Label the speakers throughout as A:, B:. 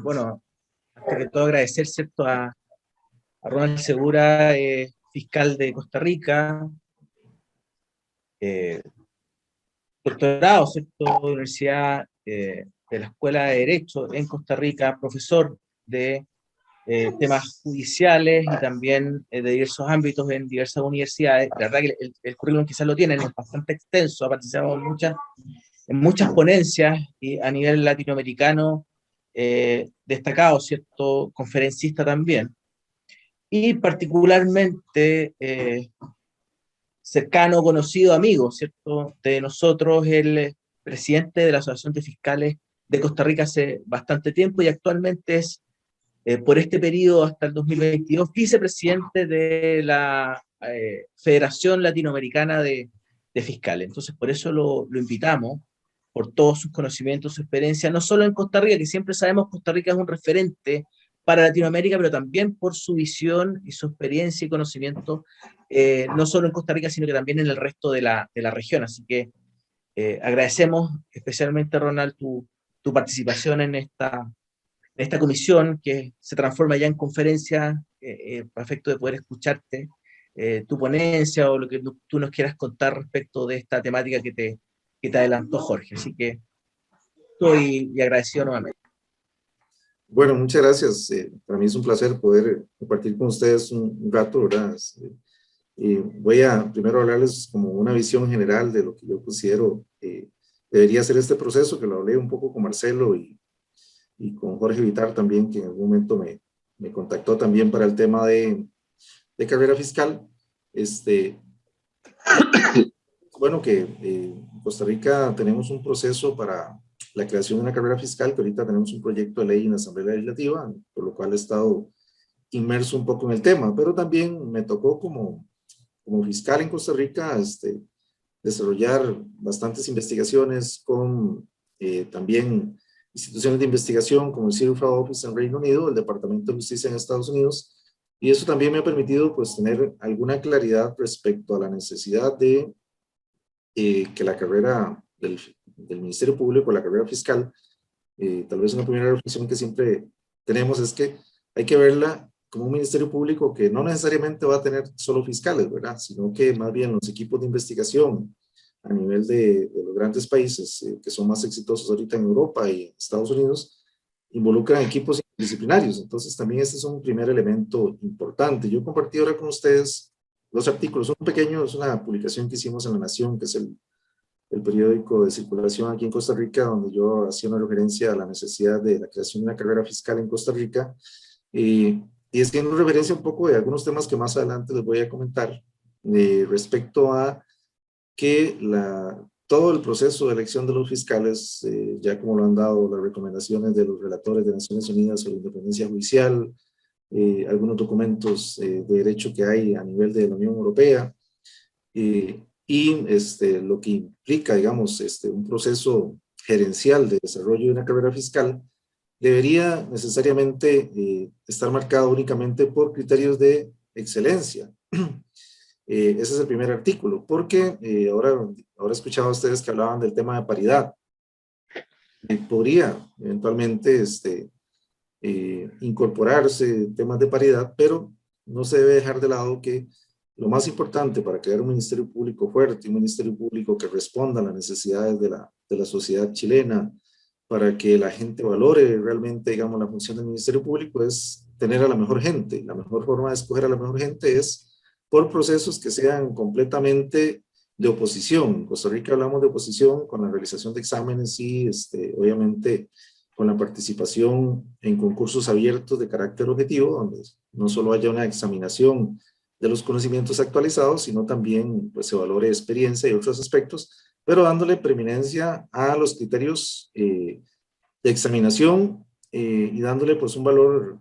A: Bueno, antes que todo agradecer, ¿cierto?, a Ronald Segura, fiscal de Costa Rica, eh, doctorado, ¿cierto?, de la Universidad de la Escuela de Derecho en Costa Rica, profesor de temas judiciales y también de diversos ámbitos en diversas universidades. La verdad que el currículum quizás lo tienen, es bastante extenso, ha participado en muchas ponencias y a nivel latinoamericano, destacado, ¿cierto?, conferencista también. Y particularmente cercano, conocido, amigo, ¿cierto?, de nosotros, el presidente de la Asociación de Fiscales de Costa Rica hace bastante tiempo y actualmente es, por este periodo hasta el 2022, vicepresidente de la Federación Latinoamericana de Fiscales. Entonces, por eso lo invitamos, por todos sus conocimientos, su experiencia, no solo en Costa Rica, que siempre sabemos que Costa Rica es un referente para Latinoamérica, pero también por su visión y su experiencia y conocimiento, no solo en Costa Rica, sino que también en el resto de la región. Así que agradecemos especialmente, Ronald, tu participación en esta comisión que se transforma ya en conferencia, para efecto de poder escucharte, tu ponencia o lo que tú nos quieras contar respecto de esta temática que te adelantó Jorge. Así que estoy agradecido nuevamente.
B: Bueno, muchas gracias. Para mí es un placer poder compartir con ustedes un rato, ¿verdad? Y voy a primero hablarles como una visión general de lo que yo considero debería ser este proceso, que lo hablé un poco con Marcelo y con Jorge Vitar también, que en algún momento me contactó también para el tema de carrera fiscal. Bueno, que en Costa Rica tenemos un proceso para la creación de una carrera fiscal, que ahorita tenemos un proyecto de ley en la Asamblea Legislativa, por lo cual he estado inmerso un poco en el tema, pero también me tocó como fiscal en Costa Rica desarrollar bastantes investigaciones con también instituciones de investigación como el Civil Fraud Office en Reino Unido, el Departamento de Justicia en Estados Unidos, y eso también me ha permitido pues tener alguna claridad respecto a la necesidad de que la carrera del Ministerio Público, la carrera fiscal, tal vez una primera reflexión que siempre tenemos es que hay que verla como un ministerio público que no necesariamente va a tener solo fiscales, ¿verdad? Sino que más bien los equipos de investigación a nivel de los grandes países que son más exitosos ahorita en Europa y Estados Unidos, involucran equipos disciplinarios. Entonces también este es un primer elemento importante. Yo compartí ahora con ustedes los artículos, un pequeño, es una publicación que hicimos en La Nación, que es el periódico de circulación aquí en Costa Rica, donde yo hacía una referencia a la necesidad de la creación de una carrera fiscal en Costa Rica, y haciendo referencia un poco de algunos temas que más adelante les voy a comentar, respecto a que todo el proceso de elección de los fiscales, ya como lo han dado las recomendaciones de los relatores de Naciones Unidas sobre la independencia judicial, algunos documentos de derecho que hay a nivel de la Unión Europea, y lo que implica, digamos, un proceso gerencial de desarrollo de una carrera fiscal, debería necesariamente estar marcado únicamente por criterios de excelencia. Ese es el primer artículo, porque ahora escuchaba a ustedes que hablaban del tema de paridad. Podría eventualmente incorporarse temas de paridad, pero no se debe dejar de lado que lo más importante para crear un ministerio público fuerte, un ministerio público que responda a las necesidades de la sociedad chilena, para que la gente valore realmente, digamos, la función del ministerio público, es tener a la mejor gente. La mejor forma de escoger a la mejor gente es por procesos que sean completamente de oposición. En Costa Rica hablamos de oposición con la realización de exámenes y obviamente con la participación en concursos abiertos de carácter objetivo, donde no solo haya una examinación de los conocimientos actualizados, sino también pues, se valore experiencia y otros aspectos, pero dándole preeminencia a los criterios de examinación y dándole pues un valor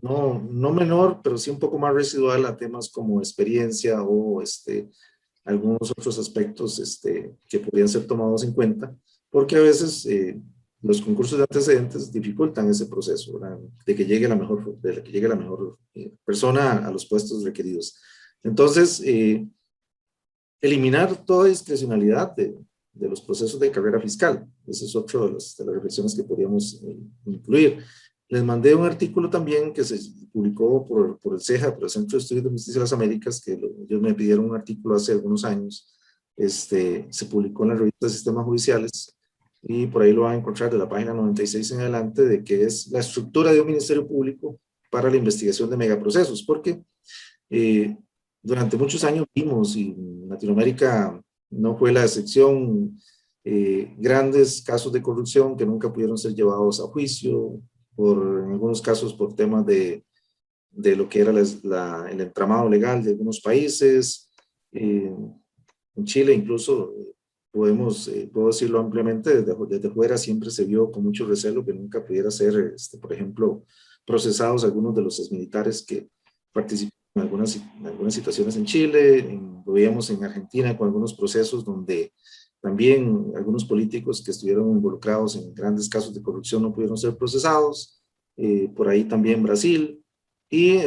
B: no menor, pero sí un poco más residual a temas como experiencia o algunos otros aspectos que podrían ser tomados en cuenta, porque a veces los concursos de antecedentes dificultan ese proceso, ¿verdad? De que llegue la mejor persona a los puestos requeridos. Entonces, eliminar toda discrecionalidad de de los procesos de carrera fiscal. Ese es otro de las reflexiones que podríamos incluir. Les mandé un artículo también que se publicó por el CEJA, por el Centro de Estudios de Justicia de las Américas, que ellos me pidieron un artículo hace algunos años. Se publicó en la revista de Sistemas Judiciales y por ahí lo van a encontrar de la página 96 en adelante, de que es la estructura de un ministerio público para la investigación de megaprocesos, porque durante muchos años vimos, y Latinoamérica no fue la excepción, grandes casos de corrupción que nunca pudieron ser llevados a juicio, en algunos casos por temas de lo que era el entramado legal de algunos países. En Chile incluso puedo decirlo ampliamente, desde fuera siempre se vio con mucho recelo que nunca pudiera ser, por ejemplo, procesados algunos de los exmilitares que participaron en algunas situaciones en Chile. Lo veíamos en Argentina con algunos procesos donde también algunos políticos que estuvieron involucrados en grandes casos de corrupción no pudieron ser procesados. Por ahí también Brasil. Y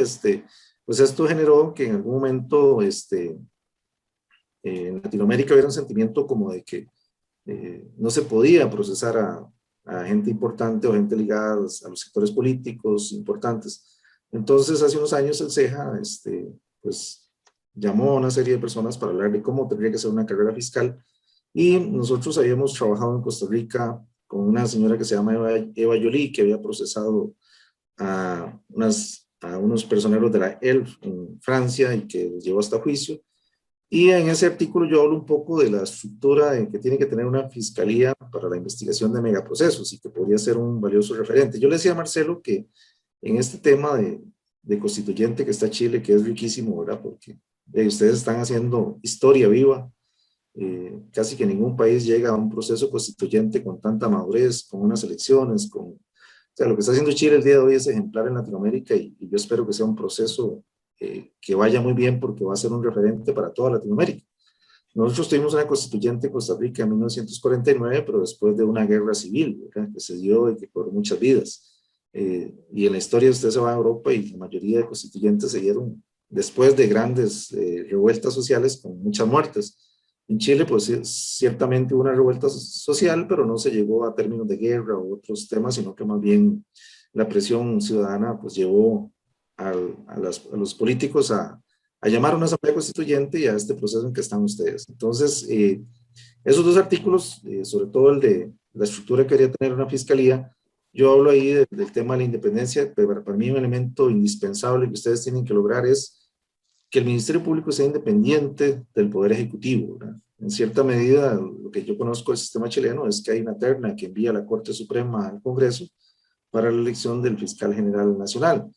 B: pues esto generó que en algún momento en Latinoamérica hubiera un sentimiento como de que no se podía procesar a gente importante o gente ligada a los sectores políticos importantes. Entonces, hace unos años el CEJA pues llamó a una serie de personas para hablar de cómo tendría que ser una carrera fiscal, y nosotros habíamos trabajado en Costa Rica con una señora que se llama Eva Jolie, que había procesado a unos personeros de la ELF en Francia y que los llevó hasta juicio. Y en ese artículo yo hablo un poco de la estructura en que tiene que tener una fiscalía para la investigación de megaprocesos y que podría ser un valioso referente. Yo le decía a Marcelo que en este tema de constituyente que está Chile, que es riquísimo, ¿verdad? Porque ustedes están haciendo historia viva. Casi que ningún país llega a un proceso constituyente con tanta madurez, con unas elecciones, o sea, lo que está haciendo Chile el día de hoy es ejemplar en Latinoamérica, y yo espero que sea un proceso que vaya muy bien, porque va a ser un referente para toda Latinoamérica. Nosotros tuvimos una constituyente en Costa Rica en 1949, pero después de una guerra civil, ¿verdad?, que se dio y que cobró muchas vidas. Y en la historia usted se va a Europa y la mayoría de constituyentes se dieron después de grandes revueltas sociales con muchas muertes. En Chile, pues ciertamente hubo una revuelta social, pero no se llegó a términos de guerra u otros temas, sino que más bien la presión ciudadana pues llevó a los políticos a llamar a una asamblea constituyente y a este proceso en que están ustedes. Entonces, esos dos artículos, sobre todo el de la estructura que debería tener una fiscalía, yo hablo ahí del tema de la independencia, pero para mí un elemento indispensable que ustedes tienen que lograr es que el Ministerio Público sea independiente del Poder Ejecutivo, ¿verdad? En cierta medida, lo que yo conozco del sistema chileno es que hay una terna que envía la Corte Suprema al Congreso para la elección del fiscal general nacional.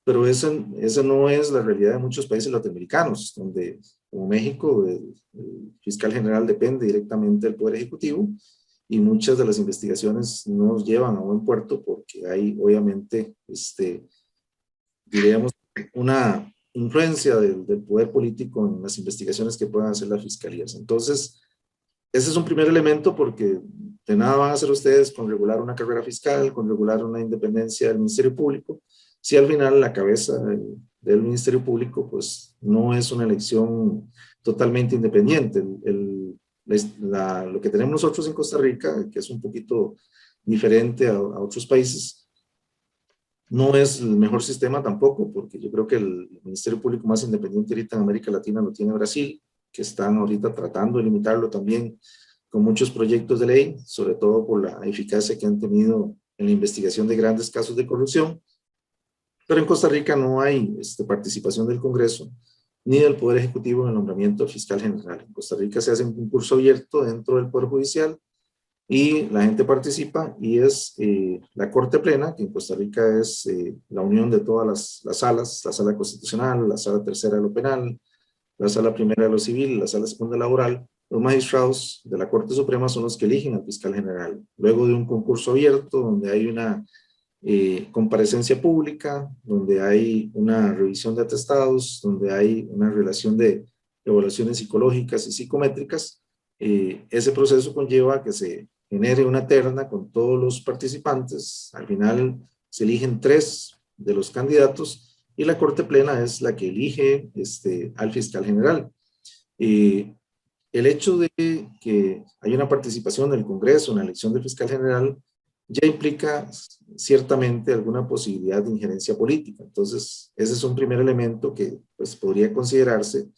B: Pero esa no es la realidad de muchos países latinoamericanos, donde, como México, el fiscal general depende directamente del Poder Ejecutivo, y muchas de las investigaciones no nos llevan a buen puerto porque hay, obviamente, diríamos, una influencia del poder político en las investigaciones que puedan hacer las fiscalías. Entonces, ese es un primer elemento, porque de nada van a hacer ustedes con regular una carrera fiscal, con regular una independencia del Ministerio Público, si al final la cabeza del Ministerio Público pues no es una elección totalmente independiente. Lo que tenemos nosotros en Costa Rica, que es un poquito diferente a otros países, no es el mejor sistema tampoco, porque yo creo que el Ministerio Público más independiente ahorita en América Latina lo tiene Brasil, que están ahorita tratando de limitarlo también con muchos proyectos de ley, sobre todo por la eficacia que han tenido en la investigación de grandes casos de corrupción. Pero en Costa Rica no hay participación del Congreso ni del Poder Ejecutivo en el nombramiento del fiscal general. En Costa Rica se hace un concurso abierto dentro del Poder Judicial y la gente participa, y es la Corte Plena, que en Costa Rica es la unión de todas las salas, la Sala Constitucional, la Sala Tercera de lo Penal, la Sala Primera de lo Civil, la Sala Segunda Laboral. Los magistrados de la Corte Suprema son los que eligen al fiscal general, luego de un concurso abierto donde hay una comparecencia pública, donde hay una revisión de atestados, donde hay una relación de evaluaciones psicológicas y psicométricas. Ese proceso conlleva a que se genere una terna con todos los participantes. Al final se eligen 3 de los candidatos y la Corte Plena es la que elige al fiscal general. el hecho de que hay una participación del Congreso en la elección del fiscal general ya implica ciertamente alguna posibilidad de injerencia política. Entonces, ese es un primer elemento que pues, podría considerarse,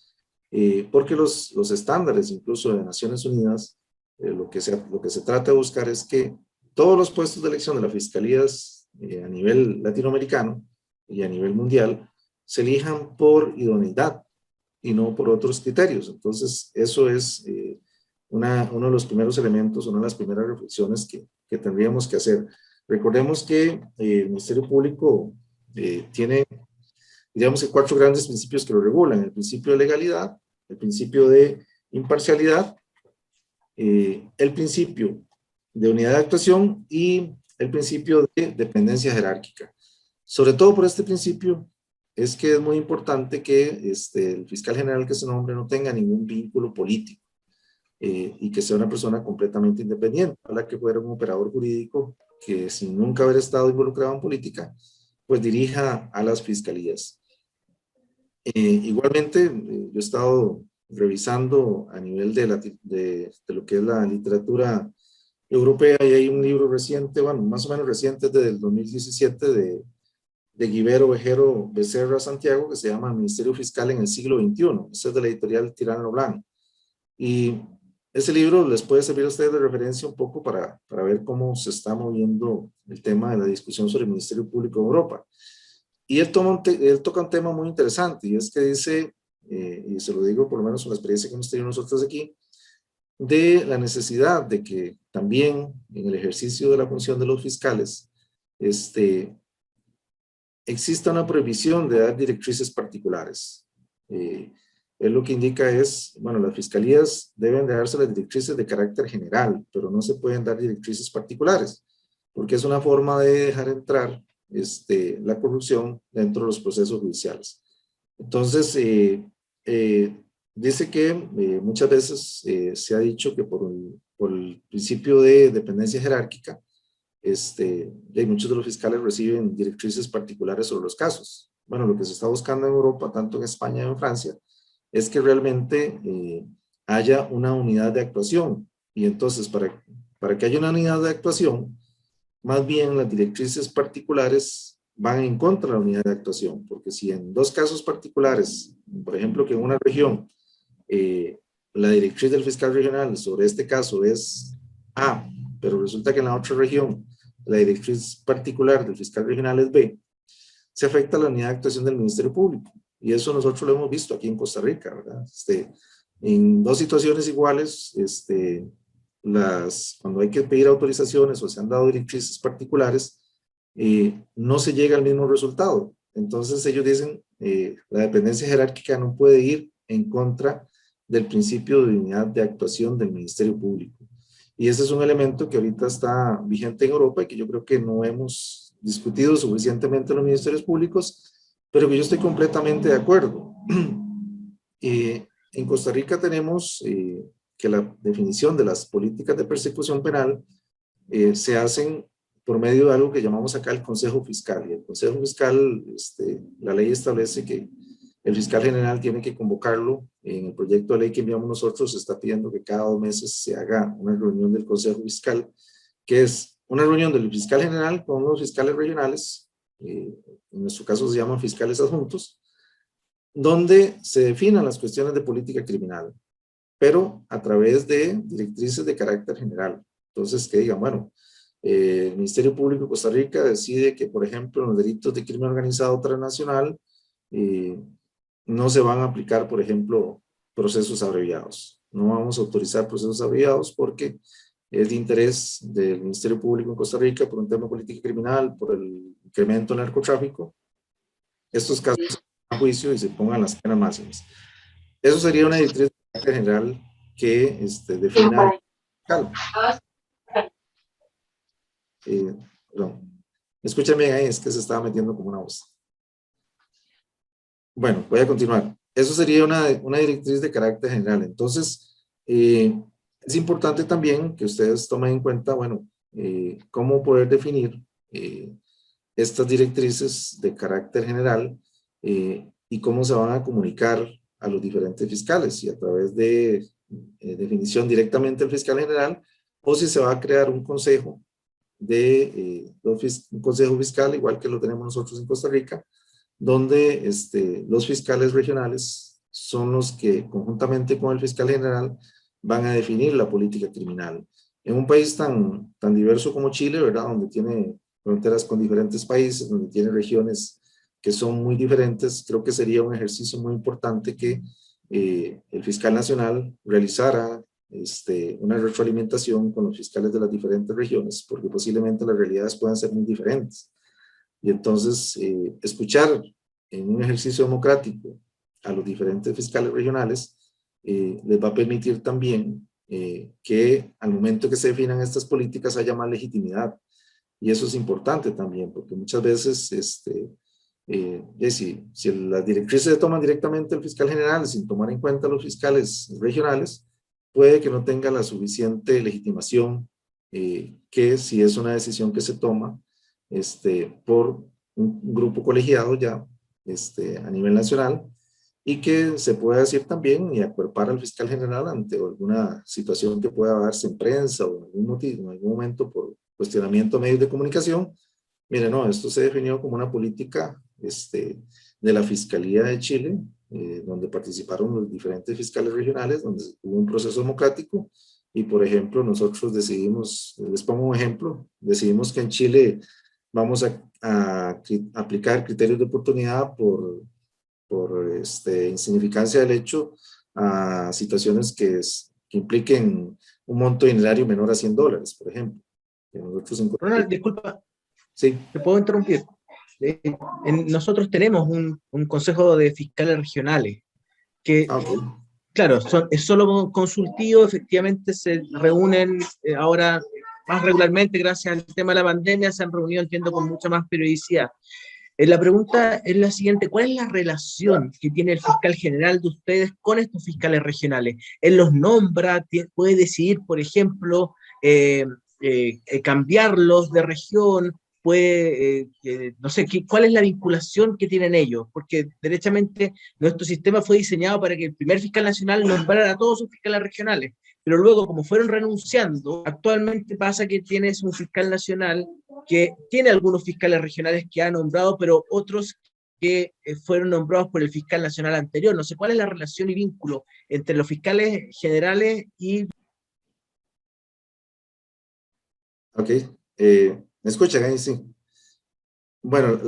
B: porque los estándares incluso de Naciones Unidas, lo que se trata de buscar es que todos los puestos de elección de las fiscalías a nivel latinoamericano y a nivel mundial se elijan por idoneidad y no por otros criterios. Entonces, eso es uno de los primeros elementos, una de las primeras reflexiones que tendríamos que hacer. Recordemos que el Ministerio Público tiene, digamos que 4 grandes principios que lo regulan: el principio de legalidad, el principio de imparcialidad, el principio de unidad de actuación y el principio de dependencia jerárquica. Sobre todo por este principio es que es muy importante que el fiscal general que se nombre no tenga ningún vínculo político y que sea una persona completamente independiente. Ojalá que fuera un operador jurídico que, sin nunca haber estado involucrado en política, pues dirija a las fiscalías. Igualmente, yo he estado revisando a nivel de lo que es la literatura europea, y hay un libro reciente, bueno, más o menos reciente, desde el 2017, de Guibero Vejero Becerra Santiago, que se llama Ministerio Fiscal en el siglo XXI. Ese es de la editorial Tirano Blanc. Y ese libro les puede servir a ustedes de referencia un poco para ver cómo se está moviendo el tema de la discusión sobre el Ministerio Público en Europa. Y él toca un tema muy interesante, y es que dice, y se lo digo por lo menos con la experiencia que hemos tenido nosotros aquí, de la necesidad de que también en el ejercicio de la función de los fiscales, exista una prohibición de dar directrices particulares. Él lo que indica es, bueno, las fiscalías deben de darse las directrices de carácter general, pero no se pueden dar directrices particulares, porque es una forma de dejar entrar la corrupción dentro de los procesos judiciales. Entonces, dice que muchas veces se ha dicho que por el principio de dependencia jerárquica, muchos de los fiscales reciben directrices particulares sobre los casos. Bueno, lo que se está buscando en Europa, tanto en España como en Francia, es que realmente haya una unidad de actuación. Y entonces, para que haya una unidad de actuación, más bien las directrices particulares van en contra de la unidad de actuación, porque si en 2 casos particulares, por ejemplo, que en una región, la directriz del fiscal regional sobre este caso es A, pero resulta que en la otra región la directriz particular del fiscal regional es B, se afecta la unidad de actuación del Ministerio Público. Y eso nosotros lo hemos visto aquí en Costa Rica, ¿verdad? En 2 situaciones iguales, cuando hay que pedir autorizaciones o se han dado directrices particulares, no se llega al mismo resultado. Entonces ellos dicen, la dependencia jerárquica no puede ir en contra del principio de unidad de actuación del Ministerio Público. Y ese es un elemento que ahorita está vigente en Europa y que yo creo que no hemos discutido suficientemente en los ministerios públicos, pero que yo estoy completamente de acuerdo. En Costa Rica tenemos que la definición de las políticas de persecución penal se hacen por medio de algo que llamamos acá el Consejo Fiscal. Y el Consejo Fiscal, la ley establece que el fiscal general tiene que convocarlo. En el proyecto de ley que enviamos nosotros se está pidiendo que cada 2 meses se haga una reunión del Consejo Fiscal, que es una reunión del fiscal general con los fiscales regionales, en nuestro caso se llaman fiscales adjuntos, donde se definan las cuestiones de política criminal, pero a través de directrices de carácter general. Entonces, que digan, bueno, el Ministerio Público de Costa Rica decide que, por ejemplo, en los delitos de crimen organizado transnacional, no se van a aplicar, por ejemplo, procesos abreviados. No vamos a autorizar procesos abreviados porque es de interés del Ministerio Público en Costa Rica por un tema de política criminal, por el incremento del narcotráfico. Estos casos se van a juicio y se pongan las penas máximas. Eso sería una directriz de carácter general que defina el fiscal. Perdón. Escúchame ahí, es que se estaba metiendo como una voz. Bueno, voy a continuar. Eso sería una directriz de carácter general. Entonces, es importante también que ustedes tomen en cuenta, bueno, cómo poder definir estas directrices de carácter general y cómo se van a comunicar a los diferentes fiscales, y a través de definición directamente del fiscal general, o si se va a crear un consejo un consejo fiscal, igual que lo tenemos nosotros en Costa Rica, donde los fiscales regionales son los que conjuntamente con el fiscal general van a definir la política criminal. En un país tan diverso como Chile, ¿verdad? Donde tiene fronteras con diferentes países, donde tiene regiones que son muy diferentes, creo que sería un ejercicio muy importante que el fiscal nacional realizara una retroalimentación con los fiscales de las diferentes regiones, porque posiblemente las realidades puedan ser muy diferentes. Y entonces, escuchar en un ejercicio democrático a los diferentes fiscales regionales les va a permitir también que al momento que se definan estas políticas haya más legitimidad. Y eso es importante también, porque muchas veces si las directrices se toman directamente el fiscal general sin tomar en cuenta los fiscales regionales, puede que no tenga la suficiente legitimación que si es una decisión que se toma por un grupo colegiado ya a nivel nacional, y que se pueda decir también y acuerpar al fiscal general ante alguna situación que pueda darse en prensa o en algún motivo, en algún momento por cuestionamiento de medios de comunicación. Mire, no, esto se definió como una política de la Fiscalía de Chile, donde participaron los diferentes fiscales regionales, donde hubo un proceso democrático, y por ejemplo nosotros decidimos, les pongo un ejemplo, decidimos que en Chile vamos a aplicar criterios de oportunidad por insignificancia del hecho a situaciones que impliquen un monto dinerario menor a $100, por ejemplo.
A: Ronald, disculpa,
B: Sí.
A: ¿te puedo interrumpir? Nosotros tenemos un consejo de fiscales regionales que,
B: Okay.
A: claro, es solo consultivo, efectivamente se reúnen ahora más regularmente gracias al tema de la pandemia, se han reunido, entiendo, con mucha más periodicidad. La pregunta es la siguiente: ¿cuál es la relación que tiene el fiscal general de ustedes con estos fiscales regionales? ¿Él los nombra? ¿Puede decidir, por ejemplo, cambiarlos de región? No sé, ¿cuál es la vinculación que tienen ellos? Porque derechamente nuestro sistema fue diseñado para que el primer fiscal nacional nombrara a todos sus fiscales regionales, pero luego, como fueron renunciando, actualmente pasa que tienes un fiscal nacional que tiene algunos fiscales regionales que ha nombrado, pero otros que fueron nombrados por el fiscal nacional anterior. No sé cuál es la relación y vínculo entre los fiscales generales y...
B: Ok. ¿Me escuchan ahí? Sí. Bueno,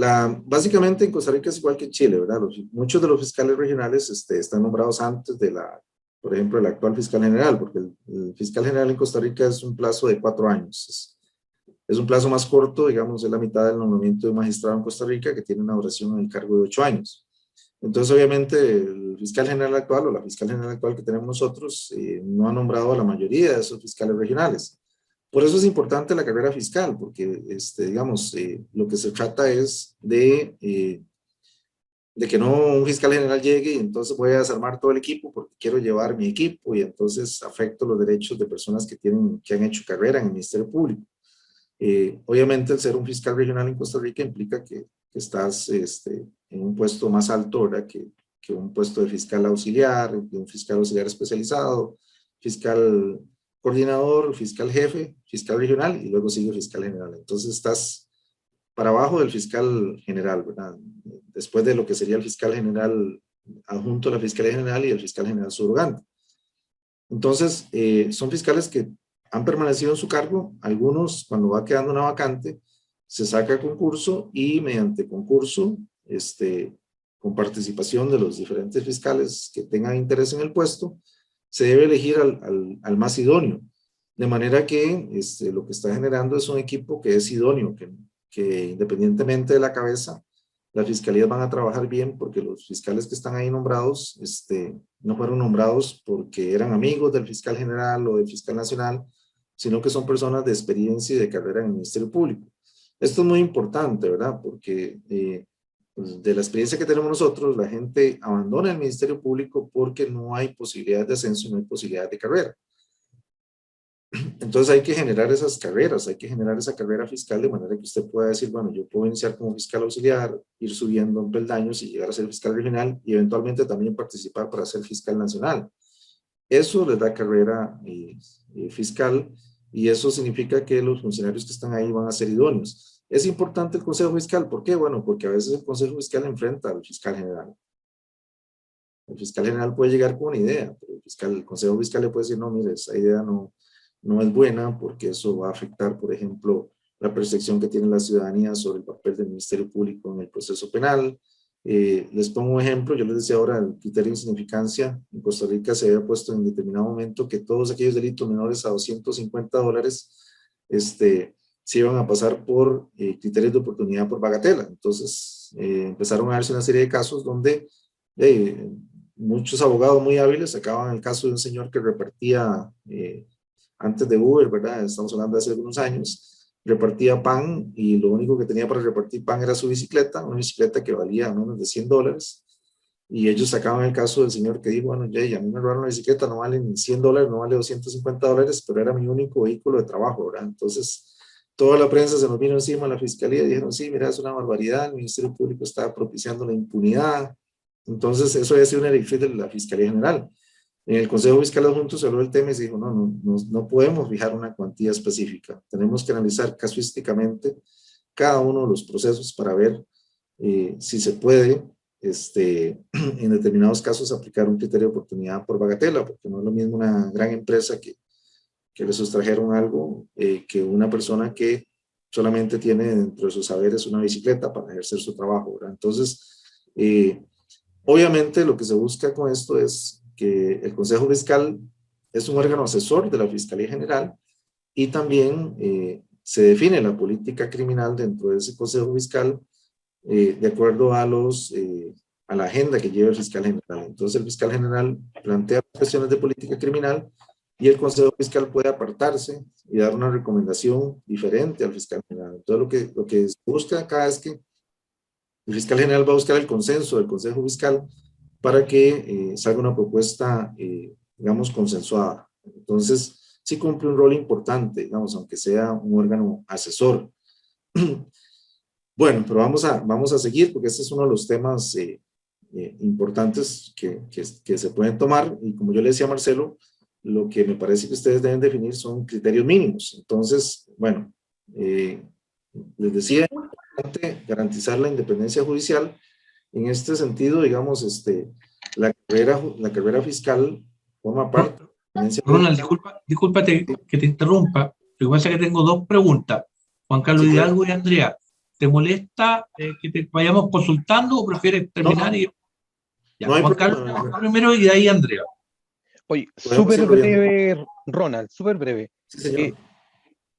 B: básicamente en Costa Rica es igual que en Chile, ¿verdad? Muchos de los fiscales regionales están nombrados antes por ejemplo, el actual fiscal general, porque el fiscal general en Costa Rica es un plazo de 4 años. Es un plazo más corto, digamos, es la mitad del nombramiento de un magistrado en Costa Rica, que tiene una duración en el cargo de 8 años. Entonces, obviamente, el fiscal general actual o la fiscal general actual que tenemos nosotros no ha nombrado a la mayoría de esos fiscales regionales. Por eso es importante la carrera fiscal, porque, digamos, lo que se trata es de que no un fiscal general llegue y entonces voy a desarmar todo el equipo porque quiero llevar mi equipo y entonces afecto los derechos de personas que han hecho carrera en el Ministerio Público. Obviamente, el ser un fiscal regional en Costa Rica implica que estás en un puesto más alto, ¿verdad? Que un puesto de fiscal auxiliar, de un fiscal auxiliar especializado, fiscal coordinador, fiscal jefe, fiscal regional y luego sigue fiscal general. Entonces estás para abajo del fiscal general, ¿verdad? Después de lo que sería el fiscal general adjunto a la fiscalía general y el fiscal general subrogante. Entonces, son fiscales que han permanecido en su cargo. Algunos, cuando va quedando una vacante, se saca concurso y mediante concurso, con participación de los diferentes fiscales que tengan interés en el puesto, se debe elegir al más idóneo. De manera que lo que está generando es un equipo que es idóneo, que independientemente de la cabeza, las fiscalías van a trabajar bien porque los fiscales que están ahí nombrados no fueron nombrados porque eran amigos del fiscal general o del fiscal nacional, sino que son personas de experiencia y de carrera en el Ministerio Público. Esto es muy importante, ¿verdad? Porque pues, de la experiencia que tenemos nosotros, la gente abandona el Ministerio Público porque no hay posibilidades de ascenso y no hay posibilidades de carrera. Entonces hay que generar esas carreras, hay que generar esa carrera fiscal de manera que usted pueda decir, bueno, yo puedo iniciar como fiscal auxiliar, ir subiendo en peldaños y llegar a ser fiscal regional y eventualmente también participar para ser fiscal nacional. Eso les da carrera fiscal, y eso significa que los funcionarios que están ahí van a ser idóneos. Es importante el Consejo Fiscal, ¿por qué? Bueno, porque a veces el Consejo Fiscal enfrenta al fiscal general. El fiscal general puede llegar con una idea, pero el Consejo Fiscal le puede decir, no, mire, esa idea no es buena, porque eso va a afectar, por ejemplo, la percepción que tiene la ciudadanía sobre el papel del Ministerio Público en el proceso penal. Les pongo un ejemplo, yo les decía ahora, el criterio de insignificancia. En Costa Rica se había puesto en determinado momento que todos aquellos delitos menores a $250 se iban a pasar por criterios de oportunidad por bagatela. Entonces empezaron a darse una serie de casos donde muchos abogados muy hábiles sacaban el caso de un señor que repartía, antes de Uber, ¿verdad? Estamos hablando de hace algunos años, repartía pan, y lo único que tenía para repartir pan era su bicicleta, una bicicleta que valía menos de $100, y ellos sacaban el caso del señor que dijo, bueno, ya a mí me robaron la bicicleta, no vale ni $100, no vale $250, pero era mi único vehículo de trabajo, ¿verdad? Entonces, toda la prensa se nos vino encima, la fiscalía, y dijeron, sí, mira, es una barbaridad, el Ministerio Público está propiciando la impunidad. Entonces, eso había sido una directriz de la Fiscalía General. En el Consejo Fiscal Adjunto se habló del tema y se dijo, no podemos fijar una cuantía específica. Tenemos que analizar casuísticamente cada uno de los procesos para ver si se puede, en determinados casos, aplicar un criterio de oportunidad por bagatela, porque no es lo mismo una gran empresa que le sustrajeron algo que una persona que solamente tiene dentro de sus saberes una bicicleta para ejercer su trabajo, ¿verdad? Entonces, obviamente lo que se busca con esto es que el Consejo Fiscal es un órgano asesor de la Fiscalía General, y también se define la política criminal dentro de ese Consejo Fiscal de acuerdo a la agenda que lleva el fiscal general. Entonces el fiscal general plantea cuestiones de política criminal, y el Consejo Fiscal puede apartarse y dar una recomendación diferente al fiscal general. Entonces lo que se busca acá es que el fiscal general va a buscar el consenso del Consejo Fiscal para que salga una propuesta, digamos, consensuada. Entonces, sí cumple un rol importante, digamos, aunque sea un órgano asesor. Bueno, pero vamos a seguir, porque este es uno de los temas importantes que se pueden tomar, y como yo le decía a Marcelo, lo que me parece que ustedes deben definir son criterios mínimos. Entonces, bueno, les decía, garantizar la independencia judicial. En este sentido, digamos, la carrera fiscal forma parte de la independencia
C: Ronald,
B: judicial.
C: discúlpate que te interrumpa. Lo que pasa es que tengo dos preguntas. Juan Carlos
B: Sí, claro.
C: Hidalgo y Andrea, ¿te molesta que te vayamos consultando o prefieres terminar?
B: No,
C: Ya,
B: no hay
C: Juan Carlos
B: problema.
C: primero y de ahí Andrea.
D: Oye,
B: Podemos
D: súper
B: irlo viendo.
D: breve, Ronald, súper breve.
B: Sí, señor.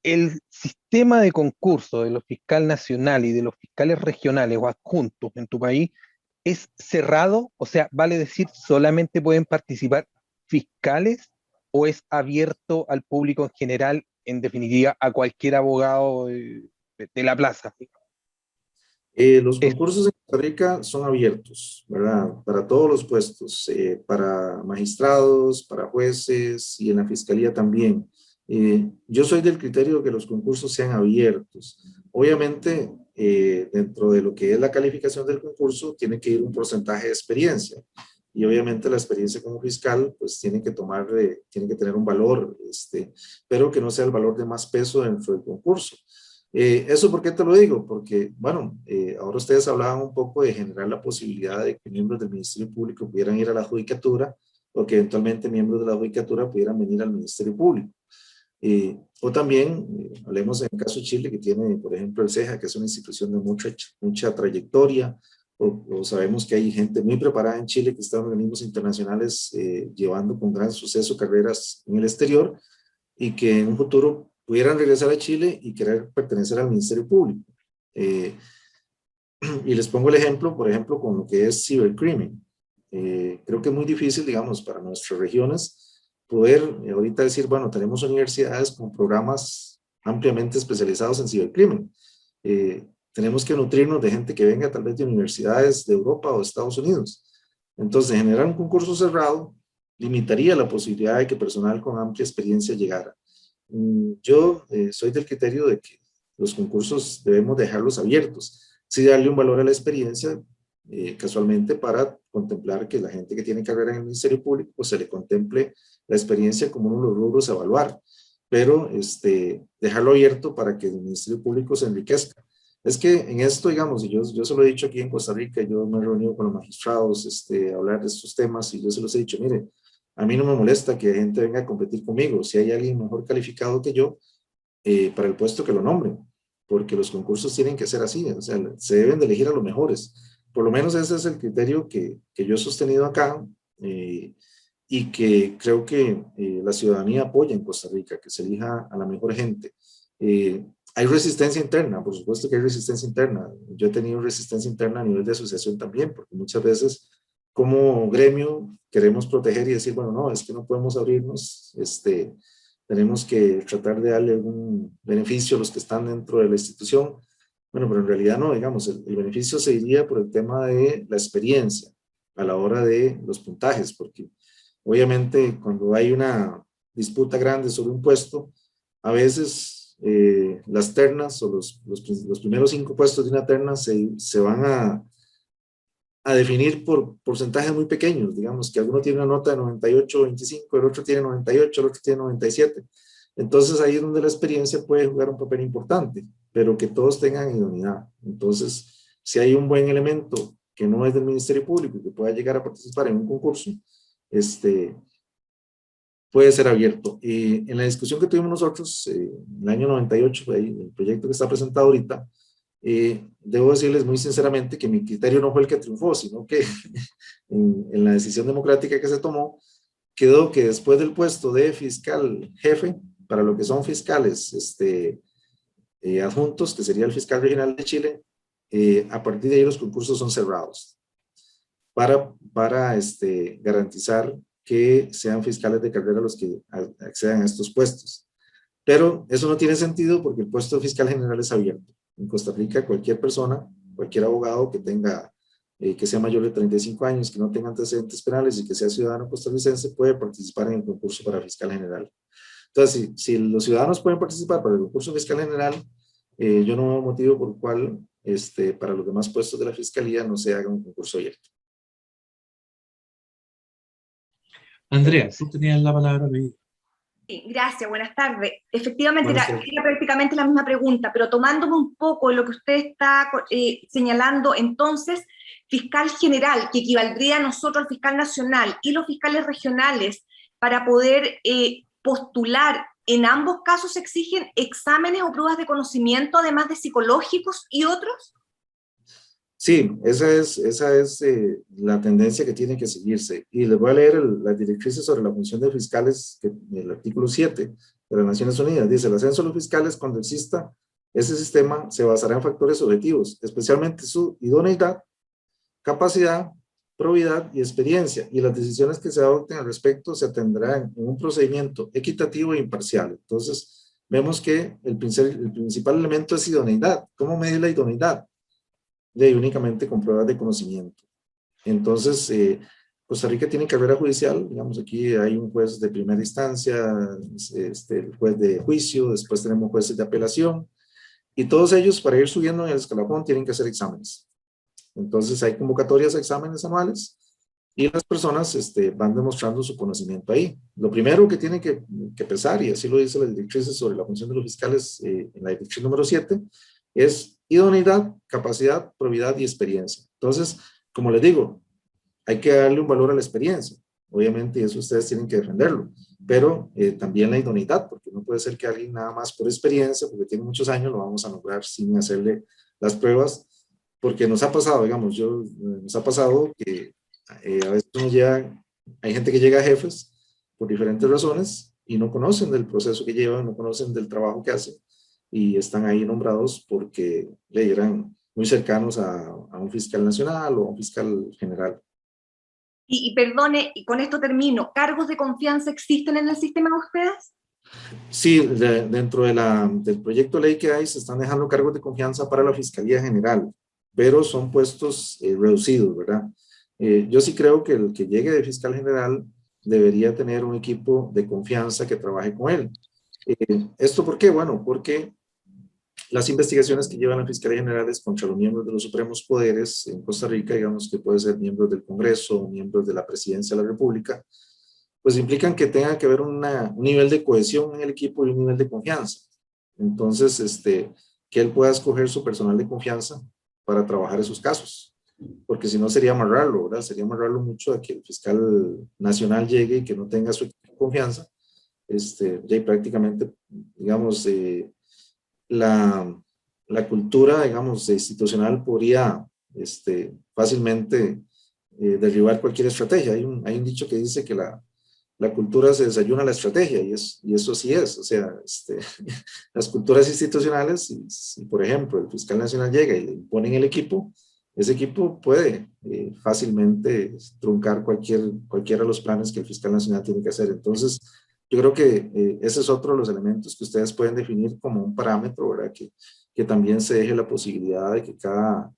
D: El sistema de concurso de los fiscales nacionales y de los fiscales regionales o adjuntos en tu país es cerrado, o sea, vale decir, solamente pueden participar fiscales, o es abierto al público en general, en definitiva, a cualquier abogado de la plaza.
B: Los
D: Es,
B: concursos en Costa Rica son abiertos, ¿verdad? Para todos los puestos, para magistrados, para jueces, y en la fiscalía también. Yo soy del criterio de que los concursos sean abiertos. Obviamente, dentro de lo que es la calificación del concurso, tiene que ir un porcentaje de experiencia. Y obviamente la experiencia como fiscal, pues tiene que tener un valor, pero que no sea el valor de más peso dentro del concurso. ¿Eso por qué te lo digo? Porque, bueno, ahora ustedes hablaban un poco de generar la posibilidad de que miembros del Ministerio Público pudieran ir a la judicatura, o que eventualmente miembros de la judicatura pudieran venir al Ministerio Público. O también, hablemos en el caso de Chile, que tiene, por ejemplo, el CEJA, que es una institución de mucha trayectoria, o sabemos que hay gente muy preparada en Chile que está en organismos internacionales llevando con gran suceso carreras en el exterior, y que en un futuro pudieran regresar a Chile y querer pertenecer al Ministerio Público. Y les pongo el ejemplo, por ejemplo, con lo que es cibercrimen. Creo que es muy difícil, digamos, para nuestras regiones poder ahorita decir, bueno, tenemos universidades con programas ampliamente especializados en cibercrimen. Tenemos que nutrirnos de gente que venga tal vez de universidades de Europa o de Estados Unidos. Entonces, generar un concurso cerrado limitaría la posibilidad de que personal con amplia experiencia llegara. Yo soy del criterio de que los concursos debemos dejarlos abiertos, sí darle un valor a la experiencia, casualmente para contemplar que la gente que tiene carrera en el Ministerio Público, pues se le contemple la experiencia como uno de los rubros a evaluar, pero dejarlo abierto para que el Ministerio Público se enriquezca. Es que en esto, digamos, y yo se lo he dicho aquí en Costa Rica, yo me he reunido con los magistrados, a hablar de estos temas, y yo se los he dicho, mire, a mí no me molesta que gente venga a competir conmigo, si hay alguien mejor calificado que yo, para el puesto que lo nombren, porque los concursos tienen que ser así, o sea, se deben de elegir a los mejores. Por lo menos ese es el criterio que yo he sostenido acá, y que creo que la ciudadanía apoya en Costa Rica, que se elija a la mejor gente. Hay resistencia interna, por supuesto que hay resistencia interna. Yo he tenido resistencia interna a nivel de asociación también, porque muchas veces como gremio queremos proteger y decir, bueno, no, es que no podemos abrirnos, tenemos que tratar de darle algún beneficio a los que están dentro de la institución. Bueno, pero en realidad no, digamos, el beneficio se iría por el tema de la experiencia a la hora de los puntajes, porque obviamente cuando hay una disputa grande sobre un puesto, a veces las ternas o los primeros 5 puestos de una terna se van a definir por porcentajes muy pequeños, digamos que alguno tiene una nota de 98-25, el otro tiene 98, el otro tiene 97. Entonces ahí es donde la experiencia puede jugar un papel importante, pero que todos tengan idoneidad. Entonces, si hay un buen elemento que no es del Ministerio Público y que pueda llegar a participar en un concurso, puede ser abierto. En la discusión que tuvimos nosotros, en el año 98, el proyecto que está presentado ahorita, debo decirles muy sinceramente que mi criterio no fue el que triunfó, sino que en la decisión democrática que se tomó, quedó que después del puesto de fiscal jefe, para lo que son fiscales adjuntos, que sería el fiscal regional de Chile, a partir de ahí los concursos son cerrados para garantizar que sean fiscales de carrera los que accedan a estos puestos. Pero eso no tiene sentido porque el puesto de fiscal general es abierto. En Costa Rica, cualquier persona, cualquier abogado que tenga, que sea mayor de 35 años, que no tenga antecedentes penales y que sea ciudadano costarricense, puede participar en el concurso para fiscal general. Entonces, si los ciudadanos pueden participar para el concurso fiscal general, yo no veo motivo por el cual para los demás puestos de la fiscalía no se haga un concurso abierto.
C: Andrea, tú tenías la palabra.
E: Sí, gracias, buenas tardes. Efectivamente, era prácticamente la misma pregunta, pero tomándome un poco lo que usted está señalando, entonces, fiscal general, que equivaldría a nosotros al fiscal nacional, y los fiscales regionales, para poder postular, en ambos casos se exigen exámenes o pruebas de conocimiento, además de psicológicos y otros.
B: Sí, esa es la tendencia que tiene que seguirse. Y les voy a leer las directrices sobre la función de fiscales, el artículo 7 de las Naciones Unidas. Dice, el ascenso de los fiscales, cuando exista ese sistema, se basará en factores objetivos, especialmente su idoneidad, capacidad, probidad y experiencia. Y las decisiones que se adopten al respecto se atendrán en un procedimiento equitativo e imparcial. Entonces, vemos que el principal elemento es idoneidad. ¿Cómo medir la idoneidad? Únicamente con pruebas de conocimiento. Entonces, Costa Rica tiene carrera judicial, digamos, aquí hay un juez de primera instancia, el juez de juicio, después tenemos jueces de apelación, y todos ellos, para ir subiendo en el escalafón, tienen que hacer exámenes. Entonces, hay convocatorias a exámenes anuales, y las personas van demostrando su conocimiento ahí. Lo primero que tiene que pesar, y así lo dice la directriz sobre la función de los fiscales en la directriz número 7, es idoneidad, capacidad, probidad y experiencia. Entonces, como les digo, hay que darle un valor a la experiencia. Obviamente, eso ustedes tienen que defenderlo, pero también la idoneidad, porque no puede ser que alguien nada más por experiencia, porque tiene muchos años, lo vamos a nombrar sin hacerle las pruebas, porque nos ha pasado, digamos, nos ha pasado que a veces hay gente que llega a jefes por diferentes razones y no conocen del proceso que llevan, no conocen del trabajo que hacen, y están ahí nombrados porque le eran muy cercanos a un fiscal nacional o a un fiscal general.
E: Y perdone, y con esto termino, ¿cargos de confianza existen en el sistema de ustedes?
B: Sí, dentro del proyecto de ley que hay se están dejando cargos de confianza para la Fiscalía General, pero son puestos reducidos, ¿verdad? Yo sí creo que el que llegue de fiscal general debería tener un equipo de confianza que trabaje con él. ¿Esto por qué? Bueno, porque las investigaciones que llevan las fiscalías generales contra los miembros de los supremos poderes en Costa Rica, digamos que puede ser miembros del Congreso o miembros de la Presidencia de la República, pues implican que tenga que haber un nivel de cohesión en el equipo y un nivel de confianza. Entonces, que él pueda escoger su personal de confianza para trabajar esos casos, porque si no sería amarrarlo, ¿verdad? Sería amarrarlo mucho a que el fiscal nacional llegue y que no tenga su equipo de confianza. Ya prácticamente, digamos, la cultura, digamos, institucional podría fácilmente derribar cualquier estrategia. Hay un dicho que dice que la cultura se desayuna la estrategia, y eso sí es. O sea, las culturas institucionales, si por ejemplo el fiscal nacional llega y le imponen el equipo, ese equipo puede fácilmente truncar cualquiera de los planes que el fiscal nacional tiene que hacer. Entonces, yo creo que ese es otro de los elementos que ustedes pueden definir como un parámetro, ¿verdad? Que también se deje la posibilidad de que cada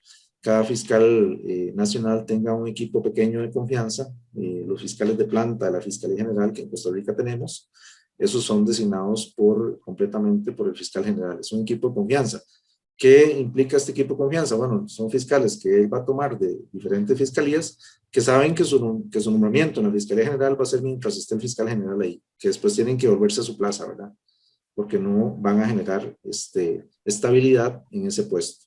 B: fiscal nacional tenga un equipo pequeño de confianza. Los fiscales de planta de la Fiscalía General que en Costa Rica tenemos, esos son designados completamente por el fiscal general. Es un equipo de confianza. ¿Qué implica este equipo de confianza? Bueno, son fiscales que él va a tomar de diferentes fiscalías que saben que su nombramiento en la Fiscalía General va a ser mientras esté el fiscal general ahí, que después tienen que volverse a su plaza, ¿verdad? Porque no van a generar estabilidad en ese puesto.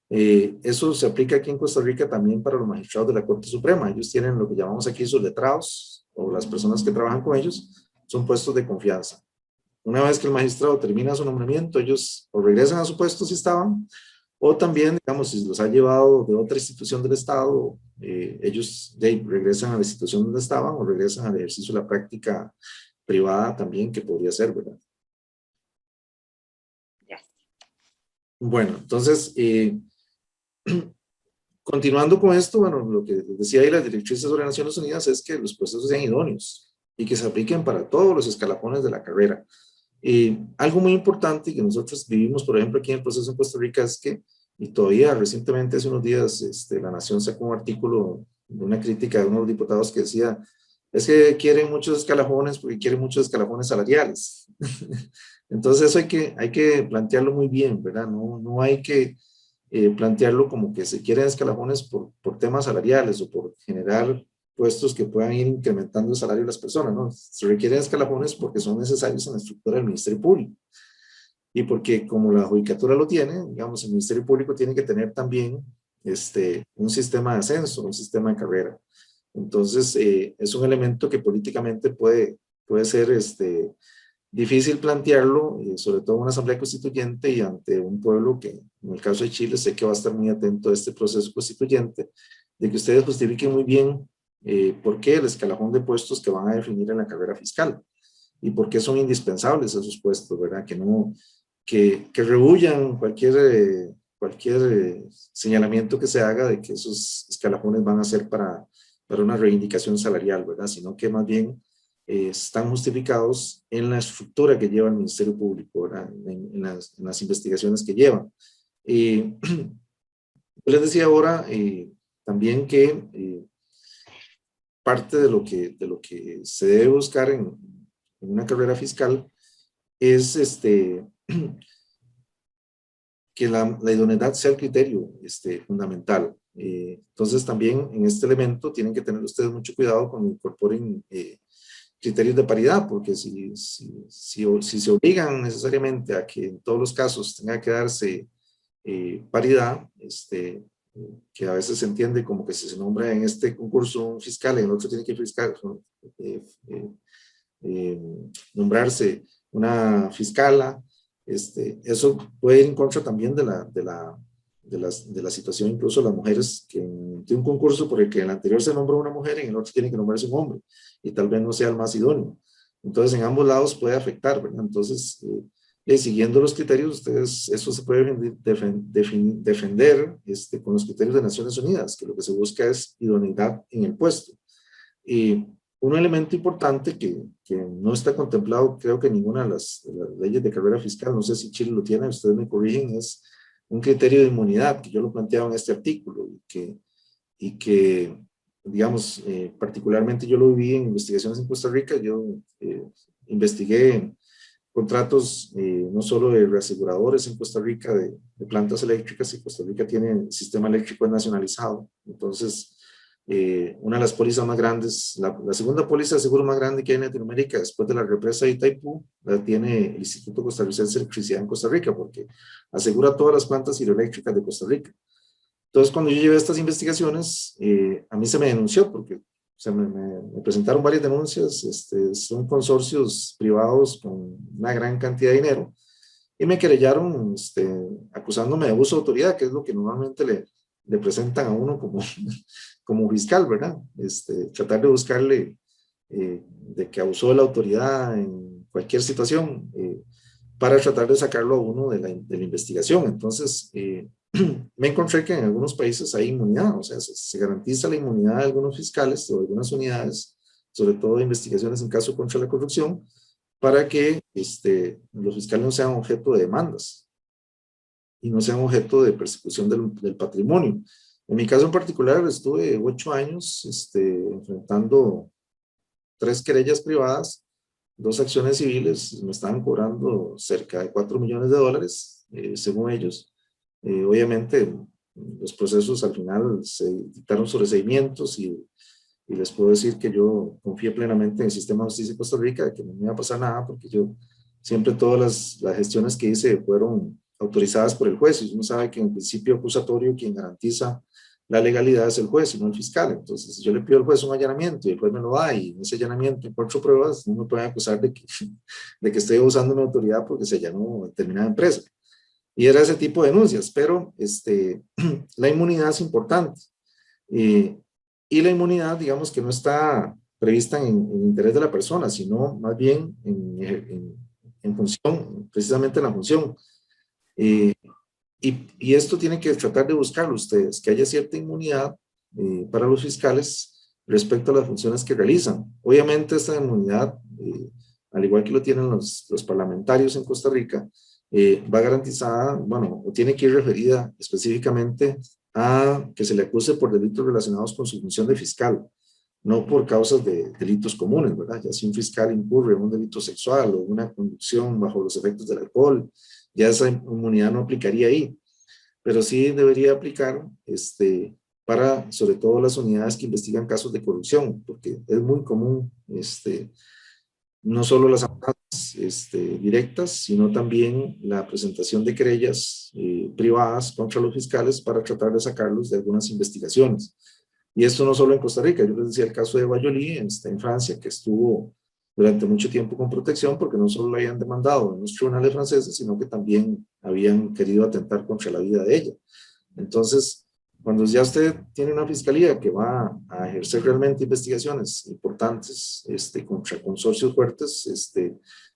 B: Eso se aplica aquí en Costa Rica también para los magistrados de la Corte Suprema. Ellos tienen lo que llamamos aquí sus letrados, o las personas que trabajan con ellos, son puestos de confianza. Una vez que el magistrado termina su nombramiento, ellos o regresan a su puesto si estaban, o también, digamos, si los ha llevado de otra institución del Estado, ellos regresan a la institución donde estaban o regresan al ejercicio de la práctica privada también, que podría ser, ¿verdad?
E: Yes.
B: Bueno, entonces, continuando con esto, bueno, lo que decía ahí las directrices sobre Naciones Unidas es que los procesos sean idóneos y que se apliquen para todos los escalafones de la carrera. Algo muy importante que nosotros vivimos, por ejemplo, aquí en el proceso en Costa Rica es que, y todavía recientemente, hace unos días, La Nación sacó un artículo de una crítica de unos diputados que decía, es que quieren muchos escalafones porque quieren muchos escalafones salariales. Entonces eso hay que plantearlo muy bien, ¿verdad? No hay que plantearlo como que se quieren escalafones por temas salariales o por generar puestos que puedan ir incrementando el salario de las personas, ¿no? Se requieren escalafones porque son necesarios en la estructura del Ministerio Público. Y porque como la judicatura lo tiene, digamos, el Ministerio Público tiene que tener también un sistema de ascenso, un sistema de carrera. Entonces, es un elemento que políticamente puede ser difícil plantearlo, sobre todo en una asamblea constituyente y ante un pueblo que, en el caso de Chile, sé que va a estar muy atento a este proceso constituyente, de que ustedes justifiquen muy bien por qué el escalafón de puestos que van a definir en la carrera fiscal y por qué son indispensables esos puestos, ¿verdad? Que rehúyan cualquier señalamiento que se haga de que esos escalafones van a ser para una reivindicación salarial, ¿verdad? Sino que más bien están justificados en la estructura que lleva el Ministerio Público, ¿verdad? En las investigaciones que llevan. Yo les decía ahora también que parte de lo que se debe buscar en una carrera fiscal es que la idoneidad sea el criterio fundamental. Entonces también en este elemento tienen que tener ustedes mucho cuidado cuando incorporen criterios de paridad, porque si se obligan necesariamente a que en todos los casos tenga que darse paridad, que a veces se entiende como que si se nombra en este concurso un fiscal, en el otro tiene que nombrarse una fiscala, eso puede ir en contra también de la situación, incluso las mujeres que de un concurso por el que en el anterior se nombró una mujer, en el otro tiene que nombrarse un hombre, y tal vez no sea el más idóneo. Entonces, en ambos lados puede afectar, ¿verdad? Entonces, siguiendo los criterios, eso se puede defender con los criterios de Naciones Unidas, que lo que se busca es idoneidad en el puesto. Y un elemento importante que no está contemplado, creo que en ninguna de las leyes de carrera fiscal, no sé si Chile lo tiene, ustedes me corrigen, es un criterio de inmunidad, que yo lo planteaba en este artículo, y que digamos, particularmente yo lo viví en investigaciones en Costa Rica. Yo investigué contratos no solo de reaseguradores en Costa Rica, de plantas eléctricas, y Costa Rica tiene el sistema eléctrico nacionalizado. Entonces, una de las pólizas más grandes, la segunda póliza de seguro más grande que hay en Latinoamérica, después de la represa de Itaipú, la tiene el Instituto Costarricense de Electricidad en Costa Rica, porque asegura todas las plantas hidroeléctricas de Costa Rica. Entonces, cuando yo llevé estas investigaciones, a mí se me denunció, porque me presentaron varias denuncias, son consorcios privados con una gran cantidad de dinero, y me querellaron acusándome de abuso de autoridad, que es lo que normalmente le presentan a uno como fiscal, ¿verdad? Tratar de buscarle de que abusó de la autoridad en cualquier situación, para tratar de sacarlo a uno de la investigación. Entonces, me encontré que en algunos países hay inmunidad, o sea, se garantiza la inmunidad de algunos fiscales o de algunas unidades, sobre todo de investigaciones en caso contra la corrupción, para que los fiscales no sean objeto de demandas y no sean objeto de persecución del patrimonio. En mi caso en particular, estuve 8 años enfrentando 3 querellas privadas, 2 acciones civiles. Me estaban cobrando cerca de $4 millones, según ellos. Obviamente, los procesos al final se dictaron sobreseimientos, y les puedo decir que yo confié plenamente en el sistema de justicia de Costa Rica, de que no me iba a pasar nada, porque yo siempre todas las gestiones que hice fueron autorizadas por el juez, y uno sabe que en el principio acusatorio quien garantiza la legalidad es el juez y no el fiscal. Entonces, si yo le pido al juez un allanamiento y el juez me lo da, y en ese allanamiento encuentro pruebas, no me pueden acusar de que estoy abusando de mi autoridad porque se allanó determinada empresa. Y era ese tipo de denuncias, pero la inmunidad es importante. Y la inmunidad, digamos que no está prevista en interés de la persona, sino más bien en función, precisamente en la función. Y esto tienen que tratar de buscarlo ustedes, que haya cierta inmunidad para los fiscales respecto a las funciones que realizan. Obviamente esta inmunidad, al igual que lo tienen los parlamentarios en Costa Rica, va garantizada, bueno, o tiene que ir referida específicamente a que se le acuse por delitos relacionados con su función de fiscal, no por causas de delitos comunes, ¿verdad? Ya si un fiscal incurre en un delito sexual o una conducción bajo los efectos del alcohol, ya esa inmunidad no aplicaría ahí, pero sí debería aplicar para, sobre todo, las unidades que investigan casos de corrupción, porque es muy común, no solo las amenazas directas, sino también la presentación de querellas privadas contra los fiscales para tratar de sacarlos de algunas investigaciones. Y esto no solo en Costa Rica, yo les decía el caso de Bajoli en Francia, que estuvo durante mucho tiempo con protección, porque no solo la habían demandado en los tribunales franceses, sino que también habían querido atentar contra la vida de ella. Entonces, cuando ya usted tiene una fiscalía que va a ejercer realmente investigaciones importantes contra consorcios fuertes,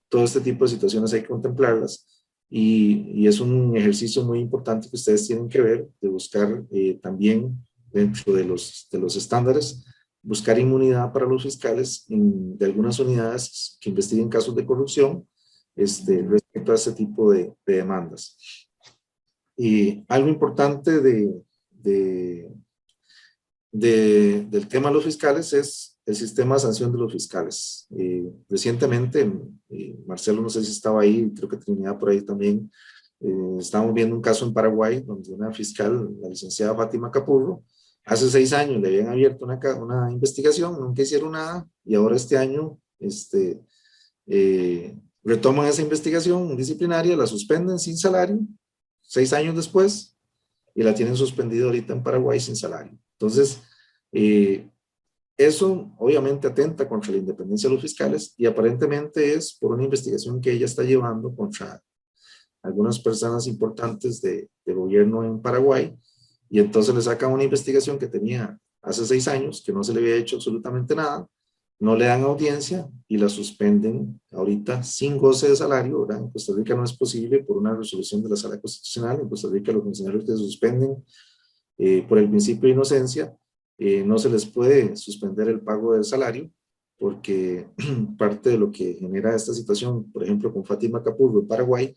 B: todo este tipo de situaciones hay que contemplarlas, y es un ejercicio muy importante que ustedes tienen que ver, de buscar también dentro de los estándares, buscar inmunidad para los fiscales de algunas unidades que investiguen casos de corrupción respecto a este tipo de demandas. Y algo importante del tema de los fiscales es el sistema de sanción de los fiscales. Recientemente, Marcelo, no sé si estaba ahí, creo que Trinidad por ahí también, estábamos viendo un caso en Paraguay donde una fiscal, la licenciada Fátima Capurro, hace 6 años le habían abierto una investigación, nunca hicieron nada, y ahora este año retoman esa investigación disciplinaria, la suspenden sin salario, 6 años después, y la tienen suspendida ahorita en Paraguay sin salario. Entonces, eso obviamente atenta contra la independencia de los fiscales, y aparentemente es por una investigación que ella está llevando contra algunas personas importantes de gobierno en Paraguay, y entonces le sacan una investigación que tenía hace 6 años, que no se le había hecho absolutamente nada, no le dan audiencia y la suspenden ahorita sin goce de salario, ¿verdad? En Costa Rica no es posible por una resolución de la Sala Constitucional. En Costa Rica los funcionarios que se suspenden por el principio de inocencia, no se les puede suspender el pago del salario, porque parte de lo que genera esta situación, por ejemplo, con Fátima Capurro en Paraguay,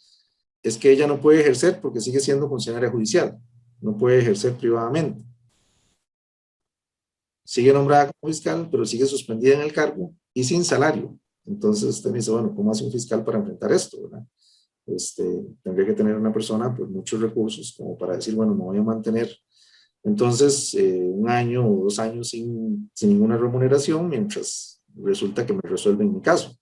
B: es que ella no puede ejercer porque sigue siendo funcionaria judicial, no puede ejercer privadamente. Sigue nombrada como fiscal, pero sigue suspendida en el cargo y sin salario. Entonces usted me dice, bueno, ¿cómo hace un fiscal para enfrentar esto, verdad? Tendría que tener una persona, pues, muchos recursos como para decir, bueno, me voy a mantener entonces 1 año o 2 años sin ninguna remuneración mientras resulta que me resuelven mi caso.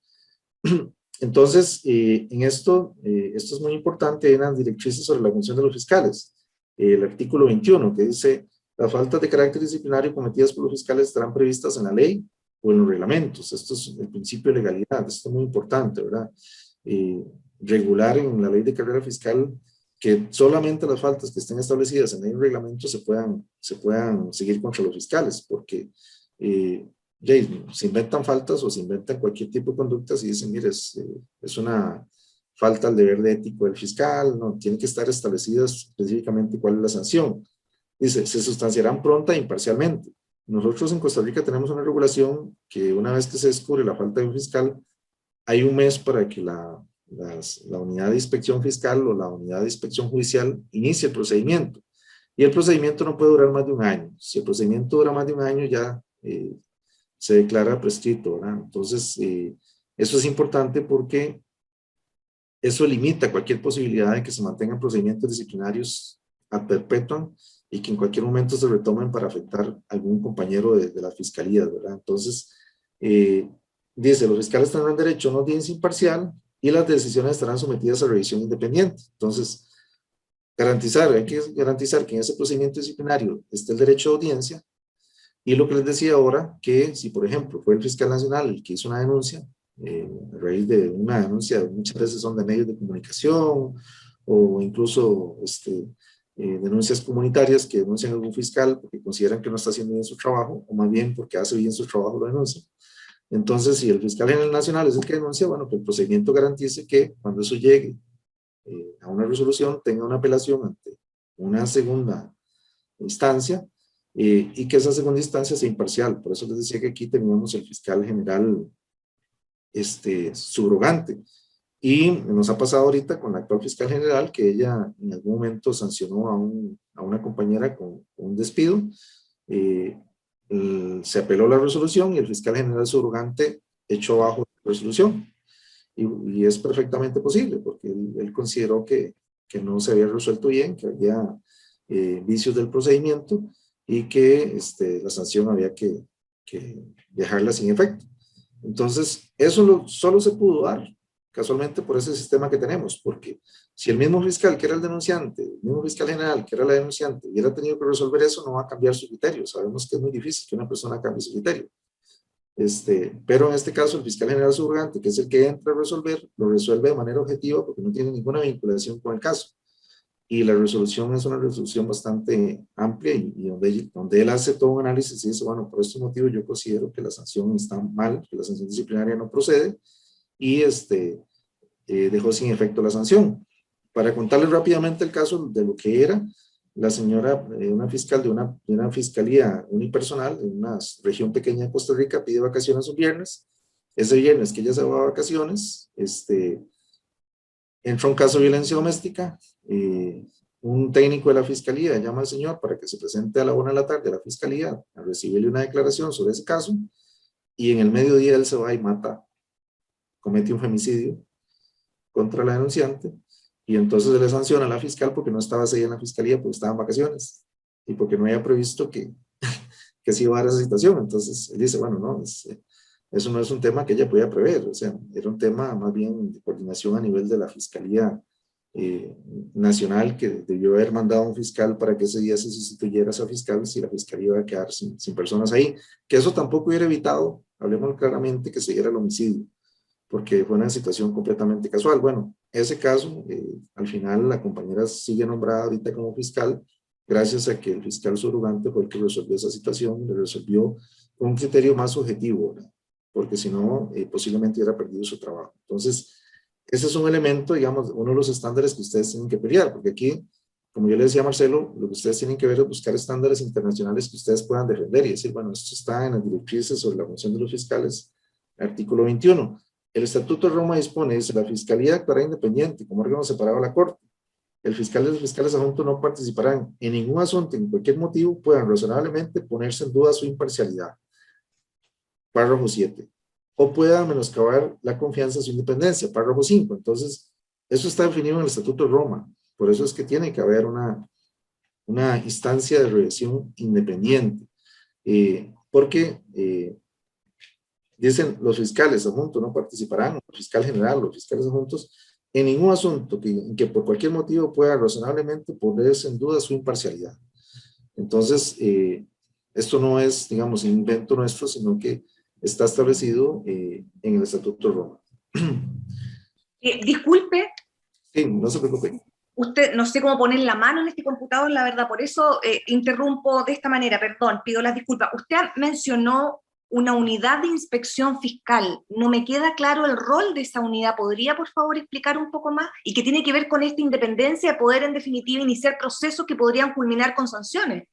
B: Entonces, en esto es muy importante, en las directrices sobre la función de los fiscales. El artículo 21 que dice, las faltas de carácter disciplinario cometidas por los fiscales estarán previstas en la ley o en los reglamentos. Esto es el principio de legalidad, esto es muy importante, ¿verdad? Regular en la ley de carrera fiscal que solamente las faltas que estén establecidas en el reglamento se puedan seguir contra los fiscales, porque se inventan faltas o se inventan cualquier tipo de conductas y dicen, mire, es una falta al deber de ético del fiscal, no, tiene que estar establecida específicamente cuál es la sanción. Dice, se sustanciarán pronta e imparcialmente. Nosotros en Costa Rica tenemos una regulación que una vez que se descubre la falta de un fiscal, hay 1 mes para que la unidad de inspección fiscal o la unidad de inspección judicial inicie el procedimiento. Y el procedimiento no puede durar más de 1 año. Si el procedimiento dura más de 1 año, ya se declara prescrito, ¿verdad? Entonces, eso es importante porque eso limita cualquier posibilidad de que se mantengan procedimientos disciplinarios ad perpetuum y que en cualquier momento se retomen para afectar a algún compañero de la fiscalía, ¿verdad? Entonces, dice, los fiscales tendrán derecho a una audiencia imparcial y las decisiones estarán sometidas a revisión independiente. Entonces, hay que garantizar que en ese procedimiento disciplinario esté el derecho a audiencia. Y lo que les decía ahora, que si por ejemplo fue el fiscal nacional el que hizo una denuncia, a raíz de una denuncia, muchas veces son de medios de comunicación o incluso denuncias comunitarias que denuncian a algún fiscal porque consideran que no está haciendo bien su trabajo, o más bien porque hace bien su trabajo lo denuncian. Entonces, si el fiscal general nacional es el que denuncia, bueno, que el procedimiento garantice que cuando eso llegue a una resolución tenga una apelación ante una segunda instancia y que esa segunda instancia sea imparcial. Por eso les decía que aquí teníamos el fiscal general subrogante. Y nos ha pasado ahorita con la actual fiscal general que ella en algún momento sancionó a una compañera con un despido. Se apeló la resolución y el fiscal general subrogante echó abajo la resolución. Y es perfectamente posible porque él consideró que no se había resuelto bien, que había vicios del procedimiento y que la sanción había que dejarla sin efecto. Entonces, eso solo se pudo dar casualmente por ese sistema que tenemos, porque si el mismo fiscal que era el denunciante, el mismo fiscal general que era la denunciante, hubiera tenido que resolver eso, no va a cambiar su criterio. Sabemos que es muy difícil que una persona cambie su criterio. Pero en este caso, el fiscal general subrogante, que es el que entra a resolver, lo resuelve de manera objetiva porque no tiene ninguna vinculación con el caso. Y la resolución es una resolución bastante amplia y donde él hace todo un análisis y dice, bueno, por este motivo yo considero que la sanción está mal, que la sanción disciplinaria no procede y dejó sin efecto la sanción. Para contarles rápidamente el caso de lo que era, la señora, una fiscal de una fiscalía unipersonal en una región pequeña de Costa Rica, pide vacaciones un viernes. Ese viernes que ella se va a vacaciones, entra un caso de violencia doméstica. Un técnico de la fiscalía llama al señor para que se presente a la 1 de la tarde a la fiscalía a recibirle una declaración sobre ese caso, y en el mediodía él se va y comete un femicidio contra la denunciante, y entonces se le sanciona a la fiscal porque no estaba ese día en la fiscalía, porque estaba en vacaciones y porque no había previsto que se iba a dar esa situación. Entonces él dice, bueno, no, eso no es un tema que ella podía prever, o sea, era un tema más bien de coordinación a nivel de la Fiscalía Nacional, que debió haber mandado a un fiscal para que ese día se sustituyera a esa fiscal si la fiscalía iba a quedar sin personas ahí, que eso tampoco hubiera evitado, hablemos claramente, que se diera el homicidio, porque fue una situación completamente casual. Bueno, ese caso, al final la compañera sigue nombrada ahorita como fiscal, gracias a que el fiscal subrogante fue el que resolvió esa situación, le resolvió con un criterio más objetivo, ¿verdad? Porque si no, posiblemente hubiera perdido su trabajo. Entonces, ese es un elemento, digamos, uno de los estándares que ustedes tienen que pelear, porque aquí, como yo le decía a Marcelo, lo que ustedes tienen que ver es buscar estándares internacionales que ustedes puedan defender y decir, bueno, esto está en las directrices sobre la función de los fiscales, artículo 21. El Estatuto de Roma dispone, dice, la Fiscalía actuará independiente, como órgano separado de la Corte. El fiscal y los fiscales adjuntos no participarán en ningún asunto, en cualquier motivo, puedan razonablemente ponerse en duda su imparcialidad. Párrafo 7. o pueda menoscabar la confianza en su independencia, párrafo 5. Entonces, eso está definido en el Estatuto de Roma. Por eso es que tiene que haber una instancia de revisión independiente. Porque dicen los fiscales adjuntos no participarán, el fiscal general, los fiscales adjuntos, en ningún asunto en que por cualquier motivo pueda razonablemente ponerse en duda su imparcialidad. Entonces, esto no es, digamos, un invento nuestro, sino que está establecido en el Estatuto de Roma.
E: Disculpe.
B: Sí, no se preocupe.
E: Usted, no sé cómo poner la mano en este computador, la verdad, por eso interrumpo de esta manera, perdón, pido las disculpas. Usted mencionó una unidad de inspección fiscal. No me queda claro el rol de esa unidad. ¿Podría, por favor, explicar un poco más? Y que tiene que ver con esta independencia de poder, en definitiva, iniciar procesos que podrían culminar con sanciones.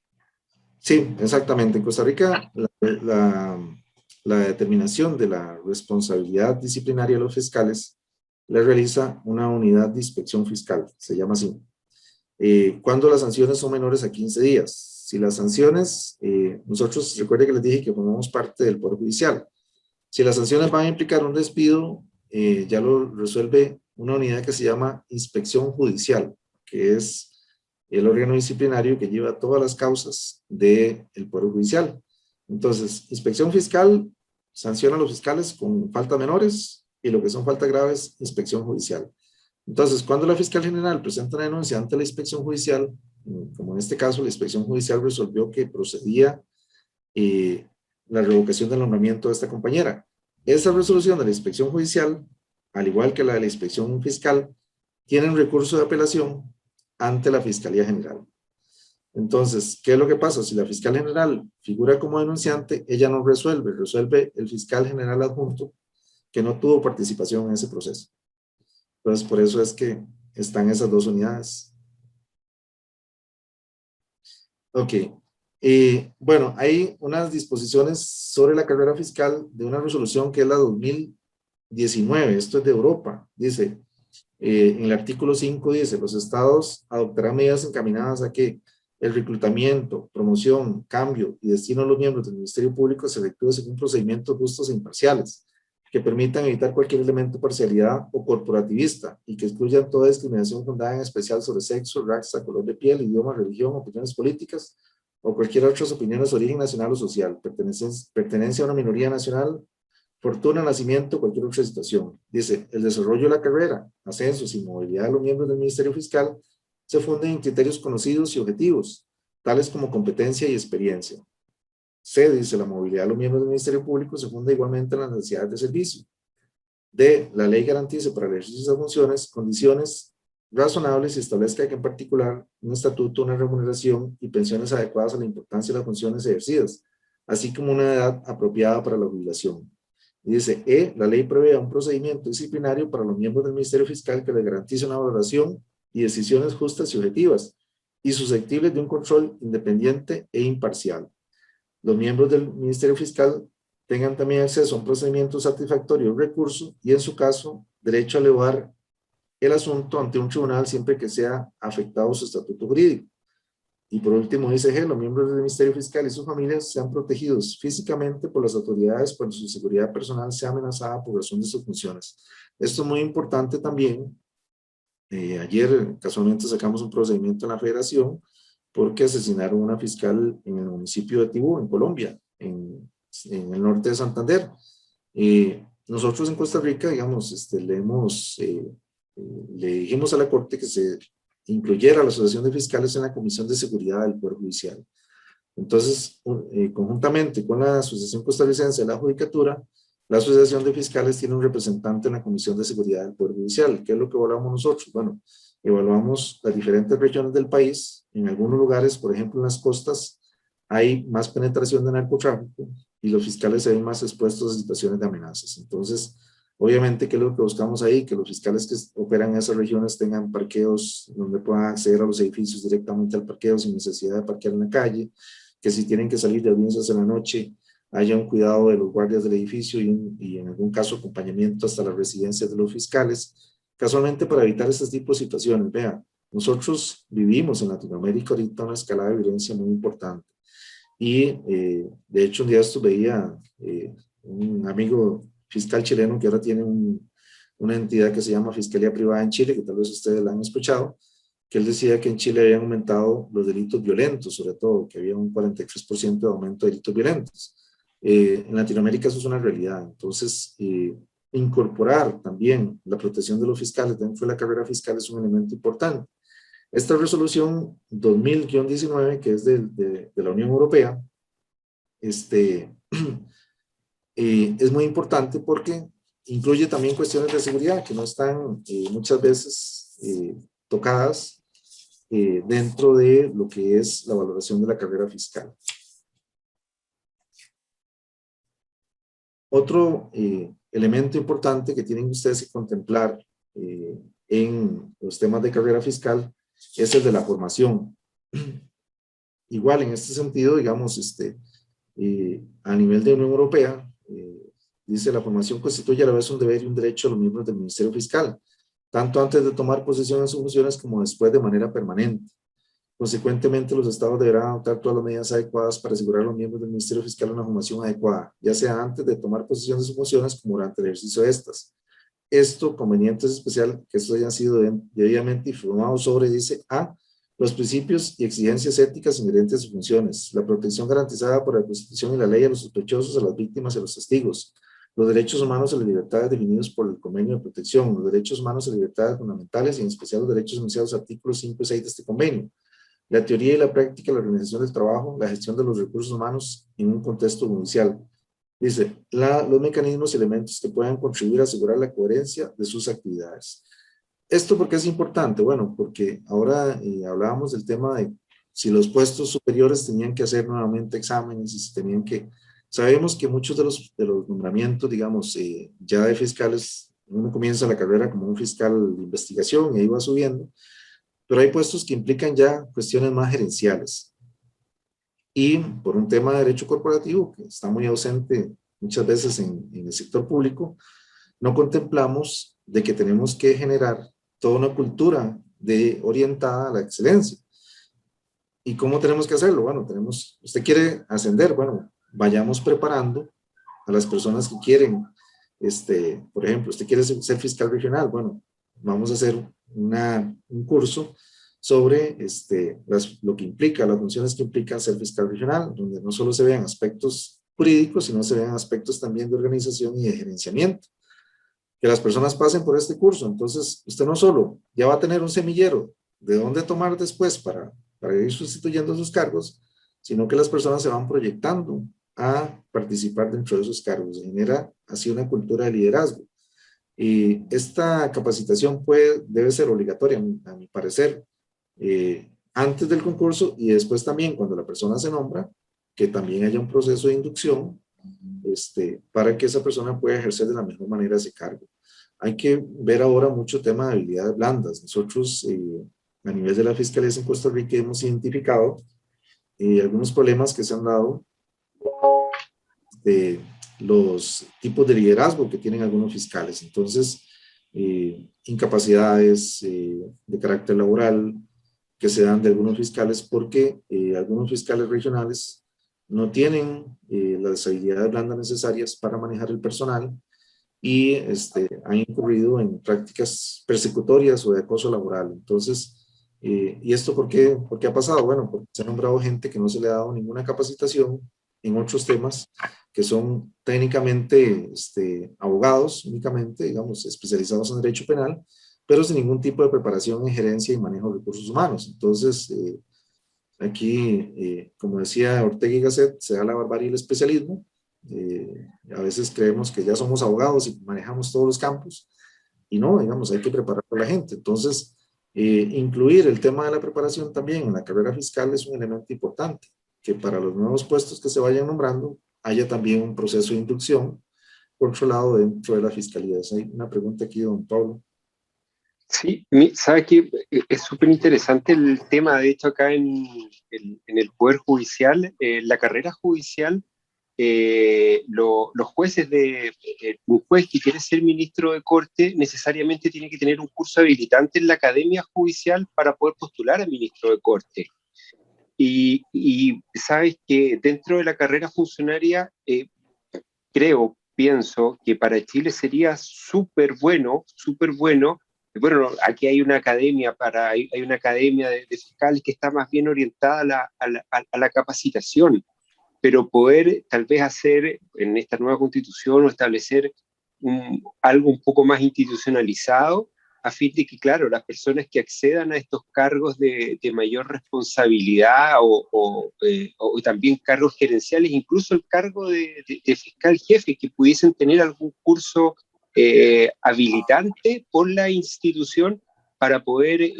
B: Sí, exactamente. En Costa Rica, la determinación de la responsabilidad disciplinaria de los fiscales le realiza una unidad de inspección fiscal, se llama así. Cuando las sanciones son menores a 15 días. Si las sanciones, nosotros, recuerde que les dije que formamos parte del Poder Judicial. Si las sanciones van a implicar un despido, ya lo resuelve una unidad que se llama Inspección Judicial, que es el órgano disciplinario que lleva todas las causas del Poder Judicial. Entonces, Inspección Fiscal sanciona a los fiscales con faltas menores y lo que son faltas graves, Inspección Judicial. Entonces, cuando la fiscal general presenta una denuncia ante la inspección judicial, como en este caso la inspección judicial resolvió que procedía la revocación del nombramiento de esta compañera. Esa resolución de la inspección judicial, al igual que la de la inspección fiscal, tienen recurso de apelación ante la Fiscalía General. Entonces, ¿qué es lo que pasa? Si la fiscal general figura como denunciante, ella no resuelve, resuelve el fiscal general adjunto que no tuvo participación en ese proceso. Entonces, por eso es que están esas dos unidades. Ok. Bueno, hay unas disposiciones sobre la carrera fiscal de una resolución que es la 2019. Esto es de Europa. Dice, en el artículo 5 dice, los estados adoptarán medidas encaminadas a que el reclutamiento, promoción, cambio y destino de los miembros del Ministerio Público se efectúe según procedimientos justos e imparciales, que permitan evitar cualquier elemento de parcialidad o corporativista y que excluyan toda discriminación fundada en especial sobre sexo, raza, color de piel, idioma, religión, opiniones políticas o cualquier otras opiniones de origen nacional o social, pertenencia a una minoría nacional, fortuna, nacimiento, cualquier otra situación. Dice, el desarrollo de la carrera, ascensos y movilidad de los miembros del Ministerio Fiscal se funden en criterios conocidos y objetivos, tales como competencia y experiencia. C, dice, la movilidad de los miembros del Ministerio Público se funda igualmente en las necesidades de servicio. D, la ley garantice para el ejercicio de esas funciones condiciones razonables y establezca que en particular un estatuto, una remuneración y pensiones adecuadas a la importancia de las funciones ejercidas, así como una edad apropiada para la jubilación. Y dice, E, la ley prevé un procedimiento disciplinario para los miembros del Ministerio Fiscal que les garantice una valoración y decisiones justas y objetivas y susceptibles de un control independiente e imparcial. Los miembros del Ministerio Fiscal tengan también acceso a un procedimiento satisfactorio de recurso y, en su caso, derecho a elevar el asunto ante un tribunal siempre que sea afectado su estatuto jurídico. Y por último, dice G, los miembros del Ministerio Fiscal y sus familias sean protegidos físicamente por las autoridades cuando su seguridad personal sea amenazada por razón de sus funciones. Esto es muy importante también. Ayer casualmente sacamos un procedimiento en la Federación porque asesinaron a una fiscal en el municipio de Tibú, en Colombia, en el norte de Santander. Nosotros en Costa Rica, digamos, le dijimos a la Corte que se incluyera a la Asociación de Fiscales en la Comisión de Seguridad del Poder Judicial. Entonces, conjuntamente con la Asociación Costarricense de la Judicatura, la Asociación de Fiscales tiene un representante en la Comisión de Seguridad del Poder Judicial. ¿Qué es lo que evaluamos nosotros? Bueno, evaluamos las diferentes regiones del país. En algunos lugares, por ejemplo en las costas, hay más penetración de narcotráfico y los fiscales se ven más expuestos a situaciones de amenazas. Entonces, obviamente, ¿qué es lo que buscamos ahí? Que los fiscales que operan en esas regiones tengan parqueos donde puedan acceder a los edificios directamente al parqueo sin necesidad de parquear en la calle, que si tienen que salir de audiencias en la noche, haya un cuidado de los guardias del edificio y en algún caso acompañamiento hasta las residencias de los fiscales, casualmente para evitar este tipo de situaciones. Vean, nosotros vivimos en Latinoamérica ahorita una escalada de violencia muy importante y de hecho un día esto veía un amigo fiscal chileno que ahora tiene una entidad que se llama Fiscalía Privada en Chile, que tal vez ustedes la han escuchado, que él decía que en Chile habían aumentado los delitos violentos, sobre todo, que había un 43% de aumento de delitos violentos. En Latinoamérica eso es una realidad. Entonces, incorporar también la protección de los fiscales dentro de la carrera fiscal es un elemento importante. Esta resolución 2000-19, que es de la Unión Europea, es muy importante porque incluye también cuestiones de seguridad que no están muchas veces tocadas dentro de lo que es la valoración de la carrera fiscal. Otro elemento importante que tienen ustedes que contemplar en los temas de carrera fiscal es el de la formación. Igual, en este sentido, digamos, a nivel de Unión Europea, dice la formación constituye a la vez un deber y un derecho a los miembros del Ministerio Fiscal, tanto antes de tomar posesión de sus funciones como después de manera permanente. Consecuentemente, los estados deberán adoptar todas las medidas adecuadas para asegurar a los miembros del Ministerio Fiscal una formación adecuada, ya sea antes de tomar posesión de sus funciones como durante el ejercicio de estas. Esto, conveniente es especial que estos hayan sido debidamente informados sobre, dice, A, los principios y exigencias éticas inherentes a sus funciones, la protección garantizada por la Constitución y la ley a los sospechosos, a las víctimas y a los testigos, los derechos humanos y las libertades definidos por el Convenio de Protección, los derechos humanos y libertades fundamentales y en especial los derechos enunciados en los artículos 5 y 6 de este convenio, la teoría y la práctica, la organización del trabajo, la gestión de los recursos humanos en un contexto judicial. Dice, los mecanismos y elementos que puedan contribuir a asegurar la coherencia de sus actividades. ¿Esto por qué es importante? Bueno, porque ahora hablábamos del tema de si los puestos superiores tenían que hacer nuevamente exámenes y si tenían que... Sabemos que muchos de los nombramientos, digamos, ya de fiscales, uno comienza la carrera como un fiscal de investigación y ahí va subiendo, pero hay puestos que implican ya cuestiones más gerenciales. Y por un tema de derecho corporativo, que está muy ausente muchas veces en el sector público, no contemplamos de que tenemos que generar toda una cultura orientada a la excelencia. ¿Y cómo tenemos que hacerlo? Bueno, usted quiere ascender, bueno, vayamos preparando a las personas que quieren, por ejemplo, usted quiere ser fiscal regional, bueno, vamos a hacer un curso sobre lo que implica, las funciones que implica ser fiscal regional, donde no solo se vean aspectos jurídicos, sino se vean aspectos también de organización y de gerenciamiento. Que las personas pasen por este curso, entonces usted no solo ya va a tener un semillero de dónde tomar después para ir sustituyendo sus cargos, sino que las personas se van proyectando a participar dentro de esos cargos. Se genera así una cultura de liderazgo. Y esta capacitación debe ser obligatoria, a mi parecer, antes del concurso y después también cuando la persona se nombra, que también haya un proceso de inducción para que esa persona pueda ejercer de la mejor manera ese cargo. Hay que ver ahora mucho tema de habilidades blandas. Nosotros, a nivel de la Fiscalía en Costa Rica, hemos identificado algunos problemas que se han dado de los tipos de liderazgo que tienen algunos fiscales. Entonces, incapacidades de carácter laboral que se dan de algunos fiscales porque algunos fiscales regionales no tienen las habilidades blandas necesarias para manejar el personal y han incurrido en prácticas persecutorias o de acoso laboral. Entonces, ¿y esto por qué ha pasado? Bueno, porque se ha nombrado gente que no se le ha dado ninguna capacitación en otros temas que son técnicamente abogados únicamente, digamos, especializados en derecho penal, pero sin ningún tipo de preparación en gerencia y manejo de recursos humanos. Entonces, aquí, como decía Ortega y Gasset, se da la barbarie y el especialismo. A veces creemos que ya somos abogados y manejamos todos los campos, y no, digamos, hay que preparar a la gente. Entonces, incluir el tema de la preparación también en la carrera fiscal es un elemento importante, que para los nuevos puestos que se vayan nombrando haya también un proceso de inducción controlado dentro de la fiscalía. Hay una pregunta aquí, don Pablo.
F: Sí, sabe que es súper interesante el tema. De hecho, acá en el Poder Judicial, la carrera judicial, los jueces un juez que quiere ser ministro de corte necesariamente tiene que tener un curso habilitante en la academia judicial para poder postular a ministro de corte. Y sabes que dentro de la carrera funcionaria, creo, pienso que para Chile sería súper bueno, bueno, aquí hay una academia hay una academia de fiscales que está más bien orientada a la capacitación, pero poder tal vez hacer en esta nueva constitución o establecer algo un poco más institucionalizado a fin de que, claro, las personas que accedan a estos cargos de mayor responsabilidad o también cargos gerenciales, incluso el cargo de fiscal jefe, que pudiesen tener algún curso habilitante por la institución para poder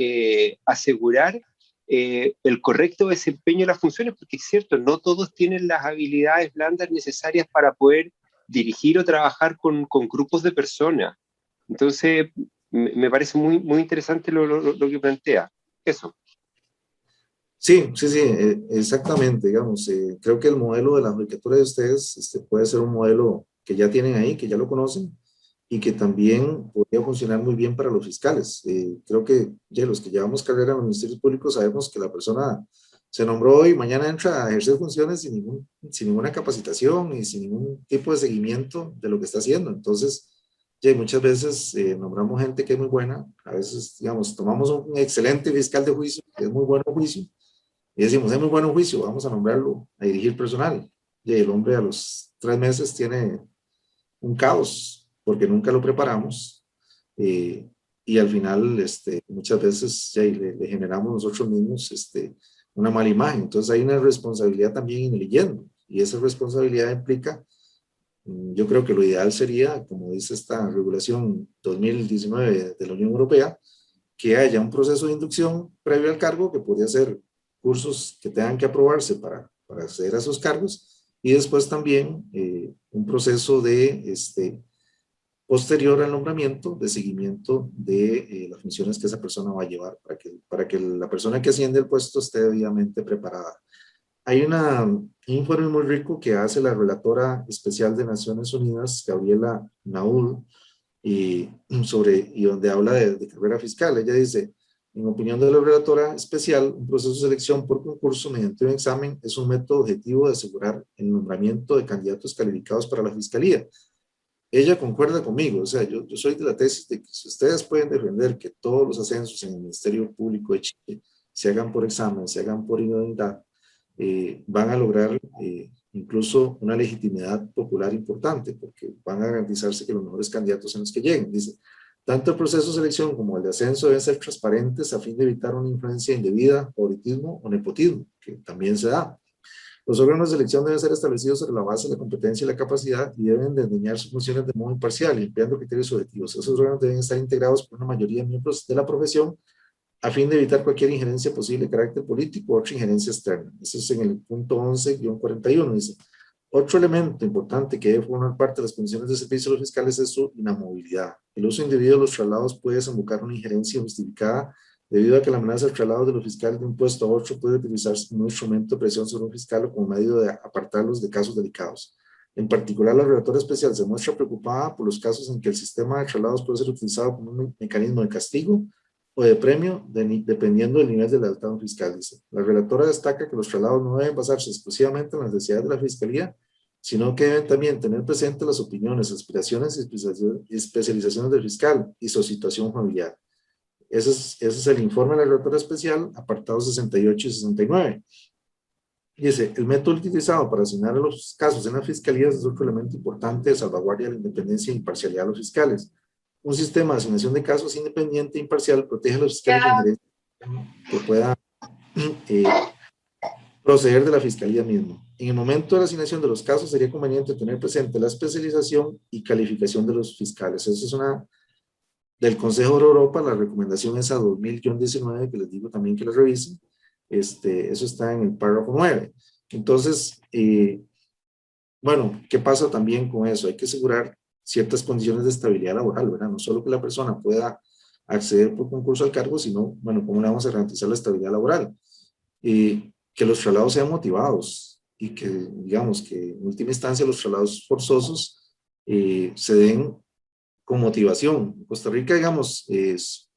F: asegurar el correcto desempeño de las funciones, porque es cierto, no todos tienen las habilidades blandas necesarias para poder dirigir o trabajar con grupos de personas. Entonces, me parece muy, muy interesante lo que plantea. Eso.
B: Sí, sí, sí, exactamente, digamos, creo que el modelo de la judicatura de ustedes puede ser un modelo que ya tienen ahí, que ya lo conocen, y que también podría funcionar muy bien para los fiscales. Creo que ya los que llevamos carrera en los ministerios públicos sabemos que la persona se nombró hoy, mañana entra a ejercer funciones sin ninguna capacitación y sin ningún tipo de seguimiento de lo que está haciendo. Entonces, ya muchas veces nombramos gente que es muy buena, a veces, digamos, tomamos un excelente fiscal de juicio, que es muy bueno en juicio, y decimos, es muy bueno en juicio, vamos a nombrarlo a dirigir personal. Y el hombre a los 3 meses tiene un caos, porque nunca lo preparamos, y al final muchas veces le generamos nosotros mismos una mala imagen. Entonces hay una responsabilidad también en el yendo, y esa responsabilidad implica, yo creo que lo ideal sería, como dice esta regulación 2019 de la Unión Europea, que haya un proceso de inducción previo al cargo, que podría ser cursos que tengan que aprobarse para acceder a esos cargos, y después también un proceso de posterior al nombramiento, de seguimiento de las funciones que esa persona va a llevar para que la persona que asciende al puesto esté debidamente preparada. Hay un informe muy rico que hace la relatora especial de Naciones Unidas, Gabriela Naul, y donde habla de carrera fiscal. Ella dice, en opinión de la relatora especial, un proceso de selección por concurso mediante un examen es un método objetivo de asegurar el nombramiento de candidatos calificados para la fiscalía. Ella concuerda conmigo, o sea, yo soy de la tesis de que si ustedes pueden defender que todos los ascensos en el Ministerio Público de Chile se hagan por examen, se hagan por idoneidad, van a lograr incluso una legitimidad popular importante, porque van a garantizarse que los mejores candidatos son los que lleguen. Dice, tanto el proceso de selección como el de ascenso deben ser transparentes a fin de evitar una influencia indebida, favoritismo o nepotismo, que también se da. Los órganos de selección deben ser establecidos sobre la base de la competencia y la capacidad y deben desempeñar sus funciones de modo imparcial y empleando criterios objetivos. Esos órganos deben estar integrados por una mayoría de miembros de la profesión a fin de evitar cualquier injerencia posible de carácter político o otra injerencia externa. Eso es en el punto 11-41. Dice, otro elemento importante que debe formar parte de las condiciones de servicio de los fiscales es su inamovilidad. El uso indebido de los traslados puede desembocar una injerencia justificada debido a que la amenaza del traslado de los fiscales de un puesto a otro puede utilizarse como un instrumento de presión sobre un fiscal o como medio de apartarlos de casos delicados. En particular, la relatora especial se muestra preocupada por los casos en que el sistema de traslados puede ser utilizado como un mecanismo de castigo o de premio, dependiendo del nivel de lealtad de un fiscal. Dice. La relatora destaca que los traslados no deben basarse exclusivamente en las necesidades de la fiscalía, sino que deben también tener presente las opiniones, aspiraciones y especializaciones del fiscal y su situación familiar. Ese es el informe de la relatora especial, apartados 68 y 69. Dice, el método utilizado para asignar a los casos en las fiscalías es otro elemento importante de salvaguardia de la independencia e imparcialidad de los fiscales. Un sistema de asignación de casos independiente e imparcial protege a los fiscales de injerencia que pueda proceder de la fiscalía misma. En el momento de la asignación de los casos sería conveniente tener presente la especialización y calificación de los fiscales. Eso es una del Consejo de Europa, la recomendación es a 2000-19, que les digo también que la revisen. Eso está en el párrafo 9. Entonces, bueno, ¿qué pasa también con eso? Hay que asegurar ciertas condiciones de estabilidad laboral, ¿verdad? No solo que la persona pueda acceder por concurso al cargo, sino, bueno, ¿cómo le vamos a garantizar la estabilidad laboral? Que los traslados sean motivados y que, digamos, que en última instancia los traslados forzosos se den con motivación. En Costa Rica, digamos,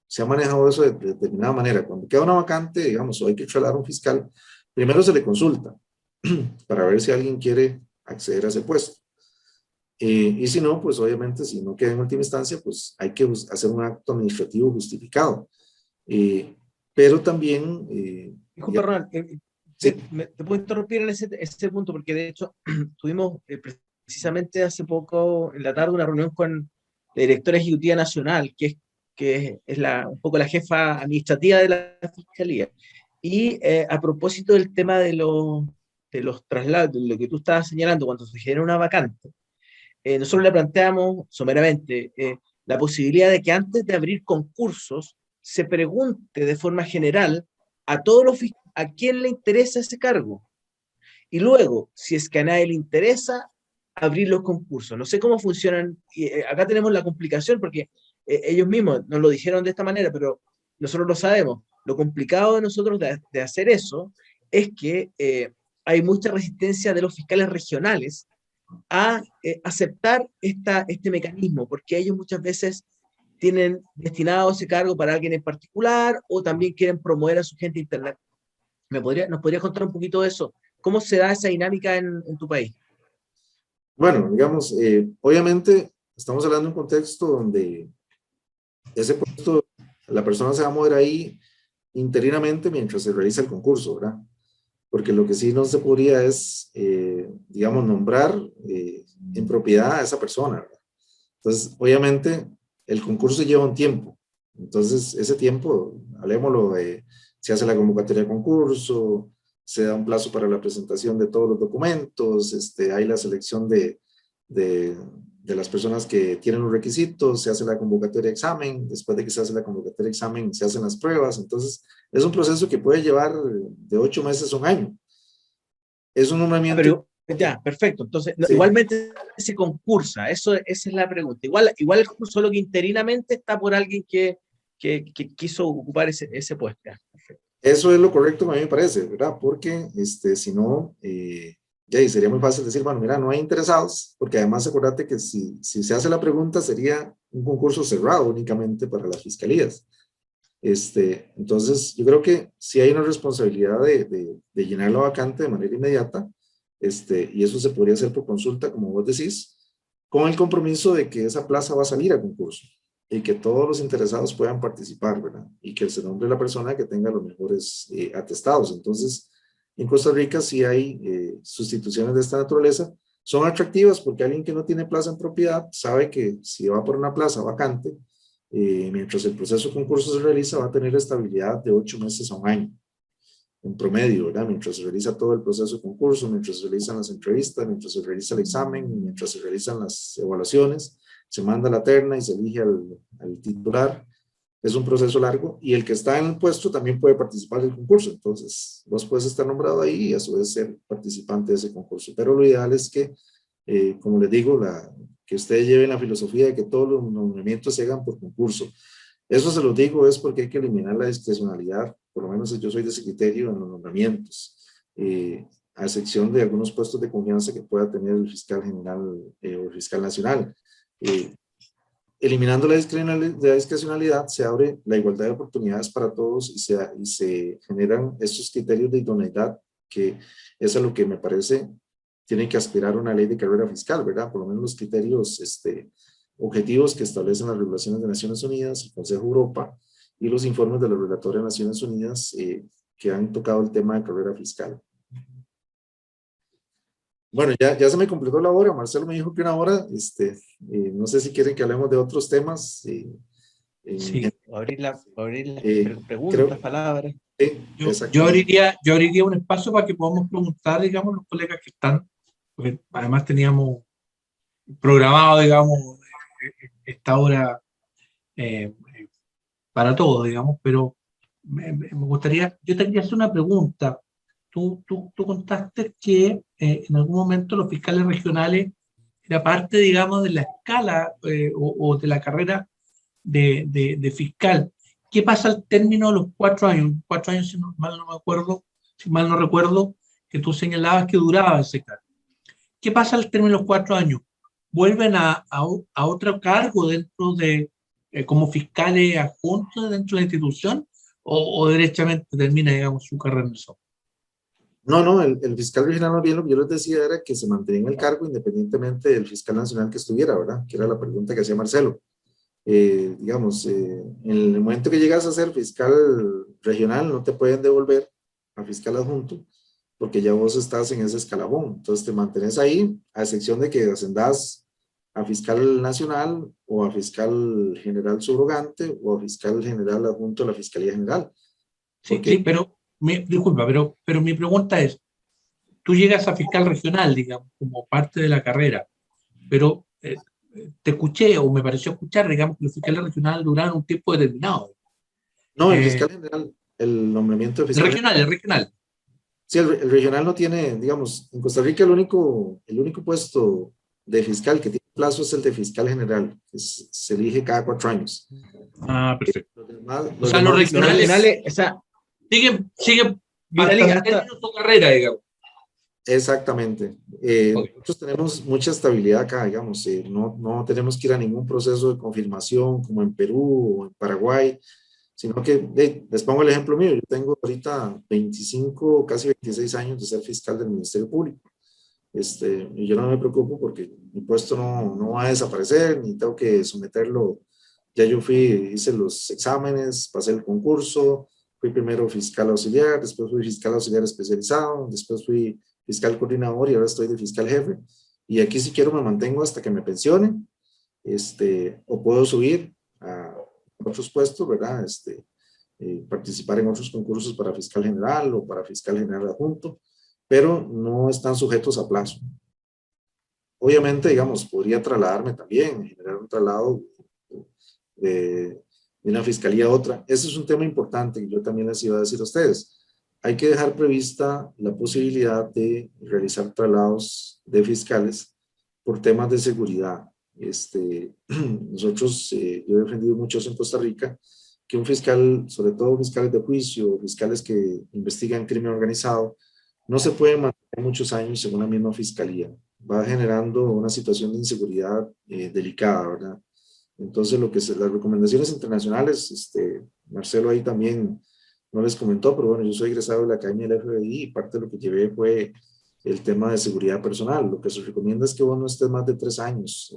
B: se ha manejado eso de determinada manera. Cuando queda una vacante, digamos, o hay que trasladar a un fiscal, primero se le consulta para ver si alguien quiere acceder a ese puesto. Y si no, pues obviamente, si no queda en última instancia, pues hay que hacer un acto administrativo justificado. Pero también...
A: Disculpa, Ronald,
B: sí.
A: te puedo interrumpir en ese punto, porque de hecho tuvimos precisamente hace poco en la tarde una reunión con la directora ejecutiva nacional, que es un poco la jefa administrativa de la Fiscalía. Y a propósito del tema de los traslados, de lo que tú estabas señalando, cuando se genera una vacante, nosotros le planteamos someramente la posibilidad de que antes de abrir concursos se pregunte de forma general a todos los a quién le interesa ese cargo. Y luego, si es que a nadie le interesa, abrir los concursos. No sé cómo funcionan. Y, acá tenemos la complicación porque ellos mismos nos lo dijeron de esta manera, pero nosotros lo sabemos. Lo complicado de nosotros de hacer eso es que hay mucha resistencia de los fiscales regionales a aceptar este mecanismo, porque ellos muchas veces tienen destinado ese cargo para alguien en particular o también quieren promover a su gente interna. ¿Nos podrías contar un poquito de eso? ¿Cómo se da esa dinámica en tu país?
B: Bueno, digamos, obviamente estamos hablando de un contexto donde ese puesto, la persona se va a mover ahí interinamente mientras se realiza el concurso, ¿verdad? Porque lo que sí no se podría es, digamos, nombrar en propiedad a esa persona, ¿verdad? Entonces, obviamente, el concurso lleva un tiempo. Entonces, ese tiempo, hablemoslo, se hace la convocatoria de concurso, se da un plazo para la presentación de todos los documentos, hay la selección de las personas que tienen los requisitos, se hace la convocatoria de examen, después de que se hace la convocatoria de examen se hacen las pruebas, entonces es un proceso que puede llevar de 8 meses a un año. Es un nombramiento...
A: Pero ya, perfecto, entonces
B: sí.
A: Igualmente se concursa, esa es la pregunta. Igual el concurso, solo que interinamente está por alguien que quiso ocupar ese puesto. Perfecto.
B: Eso es lo correcto, a mí me parece, ¿verdad? Porque si no, ya sería muy fácil decir, bueno, mira, no hay interesados, porque además acuérdate que si se hace la pregunta sería un concurso cerrado únicamente para las fiscalías. Entonces, yo creo que sí hay una responsabilidad de llenar la vacante de manera inmediata, y eso se podría hacer por consulta, como vos decís, con el compromiso de que esa plaza va a salir a concurso y que todos los interesados puedan participar, ¿verdad? Y que se nombre la persona que tenga los mejores atestados. Entonces, en Costa Rica sí hay sustituciones de esta naturaleza. Son atractivas porque alguien que no tiene plaza en propiedad sabe que si va por una plaza vacante, mientras el proceso de concurso se realiza, va a tener estabilidad de 8 meses a un año, en promedio, ¿verdad? Mientras se realiza todo el proceso de concurso, mientras se realizan las entrevistas, mientras se realiza el examen, mientras se realizan las evaluaciones, se manda la terna y se elige al titular. Es un proceso largo y el que está en el puesto también puede participar del concurso. Entonces, vos puedes estar nombrado ahí y a su vez ser participante de ese concurso. Pero lo ideal es que, como les digo, que ustedes lleven la filosofía de que todos los nombramientos se hagan por concurso. Eso se lo digo es porque hay que eliminar la discrecionalidad, por lo menos yo soy de ese criterio en los nombramientos, a excepción de algunos puestos de confianza que pueda tener el fiscal general o el fiscal nacional. Eliminando la discrecionalidad se abre la igualdad de oportunidades para todos y se generan estos criterios de idoneidad, que es a lo que me parece tiene que aspirar una ley de carrera fiscal, ¿verdad? Por lo menos los criterios objetivos que establecen las regulaciones de Naciones Unidas, el Consejo de Europa y los informes de la Regulatoria de Naciones Unidas que han tocado el tema de carrera fiscal. Bueno, ya se me completó la hora. Marcelo me dijo que una hora. No sé si quieren que hablemos de otros temas.
A: Sí, abrir las preguntas, palabras.
C: Yo abriría un espacio para que podamos preguntar, digamos, los colegas que están, porque además teníamos programado, digamos, esta hora para todos, digamos, pero me gustaría, yo te quería hacer una pregunta. Tú contaste que en algún momento los fiscales regionales era parte, digamos, de la escala o de la carrera de fiscal. ¿Qué pasa al término de los 4 años? 4 años, si mal no recuerdo, que tú señalabas que duraba ese cargo. ¿Qué pasa al término de los 4 años? ¿Vuelven a otro cargo dentro de, como fiscales adjuntos dentro de la institución o derechamente termina, digamos, su carrera en eso?
B: No, no, el fiscal regional, más bien lo que yo les decía era que se mantenía en el cargo independientemente del fiscal nacional que estuviera, ¿verdad? Que era la pregunta que hacía Marcelo. Digamos, en el momento que llegas a ser fiscal regional, no te pueden devolver a fiscal adjunto, porque ya vos estás en ese escalafón. Entonces te mantienes ahí, a excepción de que ascendas a fiscal nacional o a fiscal general subrogante o a fiscal general adjunto a la Fiscalía General.
C: Sí, sí, pero, disculpa, pero mi pregunta es, tú llegas a fiscal regional, digamos, como parte de la carrera, pero te escuché, o me pareció escuchar, digamos, que los fiscales regionales duraron un tiempo determinado.
B: No, el
C: Eh,
B: fiscal general, el nombramiento de
C: el
B: fiscal
C: regional, el regional.
B: sí, el regional no tiene, digamos, en Costa Rica el único puesto de fiscal que tiene plazo es el de fiscal general, que se elige cada 4 años.
C: Ah, perfecto.
B: Los
C: O sea, los
B: demás
A: Los
C: regionales
A: regionales, o sea,
C: siguen
A: Vitalik,
C: hasta
A: hasta,
C: término su carrera, digamos.
B: exactamente.
C: Ok.
B: Nosotros tenemos mucha estabilidad acá, digamos, no tenemos que ir a ningún proceso de confirmación como en Perú o en Paraguay, sino que les pongo el ejemplo mío. Yo tengo ahorita 25, casi 26 años de ser fiscal del Ministerio Público. Y yo no me preocupo porque mi puesto no va a desaparecer, ni tengo que someterlo. Ya yo hice los exámenes, pasé el concurso, fui primero fiscal auxiliar, después fui fiscal auxiliar especializado, después fui fiscal coordinador y ahora estoy de fiscal jefe. Y aquí si quiero me mantengo hasta que me pensione, o puedo subir a otros puestos, ¿verdad? Participar en otros concursos para fiscal general o para fiscal general adjunto, pero no están sujetos a plazo. Obviamente, digamos, podría trasladarme también, generar un traslado de una fiscalía a otra. Ese es un tema importante que yo también les iba a decir a ustedes. Hay que dejar prevista la posibilidad de realizar traslados de fiscales por temas de seguridad. Nosotros, yo he defendido mucho eso en Costa Rica, que un fiscal, sobre todo fiscales de juicio, fiscales que investigan crimen organizado, no se pueden mantener muchos años en una misma fiscalía. Va generando una situación de inseguridad delicada, ¿verdad? Entonces, las recomendaciones internacionales, Marcelo ahí también no les comentó, pero bueno, yo soy egresado de la Academia del FBI y parte de lo que llevé fue el tema de seguridad personal. Lo que se recomienda es que vos no estés más de 3 años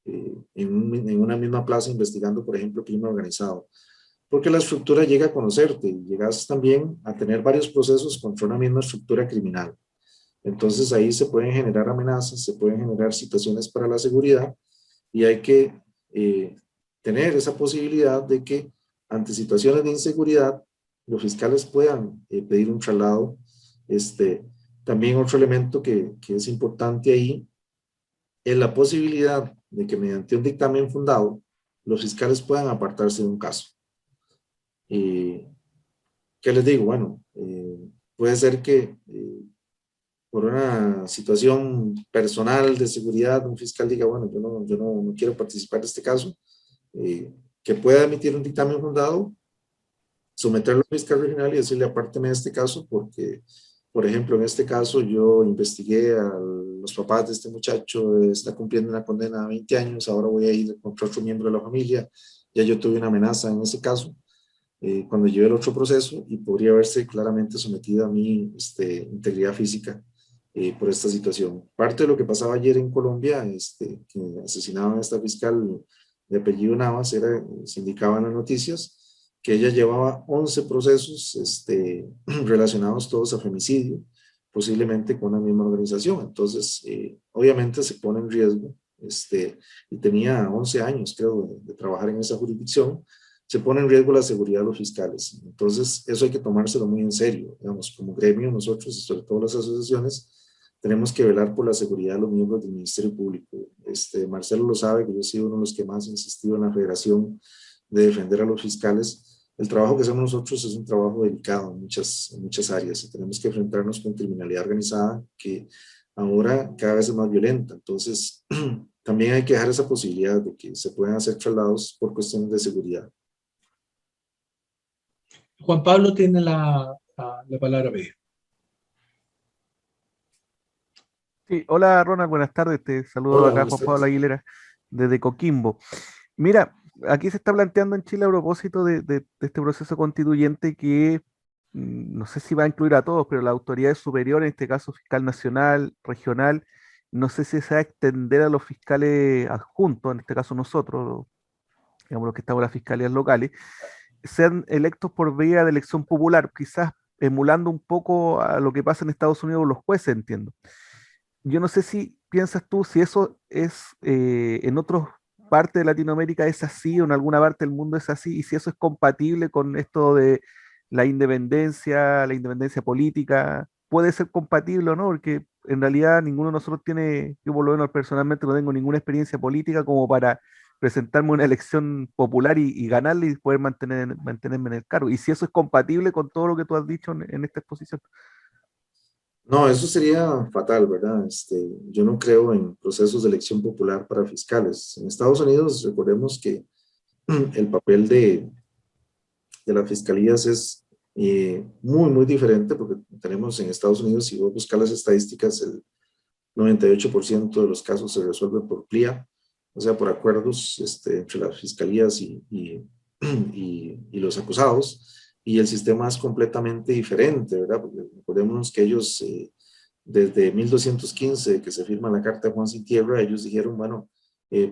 B: en una misma plaza investigando, por ejemplo, crimen organizado, porque la estructura llega a conocerte y llegas también a tener varios procesos contra una misma estructura criminal. Entonces ahí se pueden generar amenazas, se pueden generar situaciones para la seguridad y hay que tener esa posibilidad de que ante situaciones de inseguridad los fiscales puedan pedir un traslado. También otro elemento que es importante ahí es la posibilidad de que mediante un dictamen fundado los fiscales puedan apartarse de un caso. ¿Qué les digo? Bueno, puede ser que por una situación personal de seguridad, un fiscal diga, bueno, yo no quiero participar de este caso, que pueda emitir un dictamen fundado, someterlo al fiscal regional y decirle, apárteme de este caso, porque, por ejemplo, en este caso yo investigué a los papás de este muchacho, está cumpliendo una condena a 20 años, ahora voy a ir contra otro miembro de la familia, ya yo tuve una amenaza en ese caso, cuando llevé el otro proceso y podría verse claramente sometido a mi integridad física por esta situación. Parte de lo que pasaba ayer en Colombia, que asesinaban a esta fiscal de apellido Navas, se indicaba en las noticias que ella llevaba 11 procesos relacionados todos a femicidio, posiblemente con la misma organización. Entonces, obviamente se pone en riesgo, y tenía 11 años, creo, de trabajar en esa jurisdicción, se pone en riesgo la seguridad de los fiscales. Entonces, eso hay que tomárselo muy en serio. Digamos, como gremio, nosotros, y sobre todo las asociaciones, tenemos que velar por la seguridad de los miembros del Ministerio Público. Marcelo lo sabe, que yo he sido uno de los que más he insistido en la federación de defender a los fiscales. El trabajo que hacemos nosotros es un trabajo delicado en muchas áreas y tenemos que enfrentarnos con criminalidad organizada que ahora cada vez es más violenta. Entonces, también hay que dejar esa posibilidad de que se puedan hacer traslados por cuestiones de seguridad.
C: Juan Pablo tiene la palabra.
G: Sí, hola Ronald, buenas tardes. Te saludo
B: Hola,
G: acá
B: buenas
G: Juan Pablo
B: tardes.
G: Aguilera desde Coquimbo. Mira, aquí se está planteando en Chile a propósito de este proceso constituyente que no sé si va a incluir a todos, pero la autoridad superior, en este caso fiscal nacional, regional, no sé si se va a extender a los fiscales adjuntos, en este caso nosotros, digamos los que estamos en las fiscalías locales, sean electos por vía de elección popular, quizás emulando un poco a lo que pasa en Estados Unidos con los jueces, entiendo. Yo no sé si piensas tú si eso es en otras partes de Latinoamérica es así o en alguna parte del mundo es así, y si eso es compatible con esto de la independencia política, puede ser compatible o no, porque en realidad ninguno de nosotros tiene, yo por lo menos personalmente no tengo ninguna experiencia política como para presentarme a una elección popular y ganarle y poder mantenerme en el cargo. Y si eso es compatible con todo lo que tú has dicho en esta exposición.
B: No, eso sería fatal, ¿verdad? Yo no creo en procesos de elección popular para fiscales. En Estados Unidos, recordemos que el papel de las fiscalías es muy, muy diferente, porque tenemos en Estados Unidos, si vos buscas las estadísticas, el 98% de los casos se resuelven por PLIA, o sea, por acuerdos entre las fiscalías y los acusados, y el sistema es completamente diferente, ¿verdad? Porque recordémonos que ellos, desde 1215, que se firma la Carta de Juan Sin Tierra, ellos dijeron, bueno,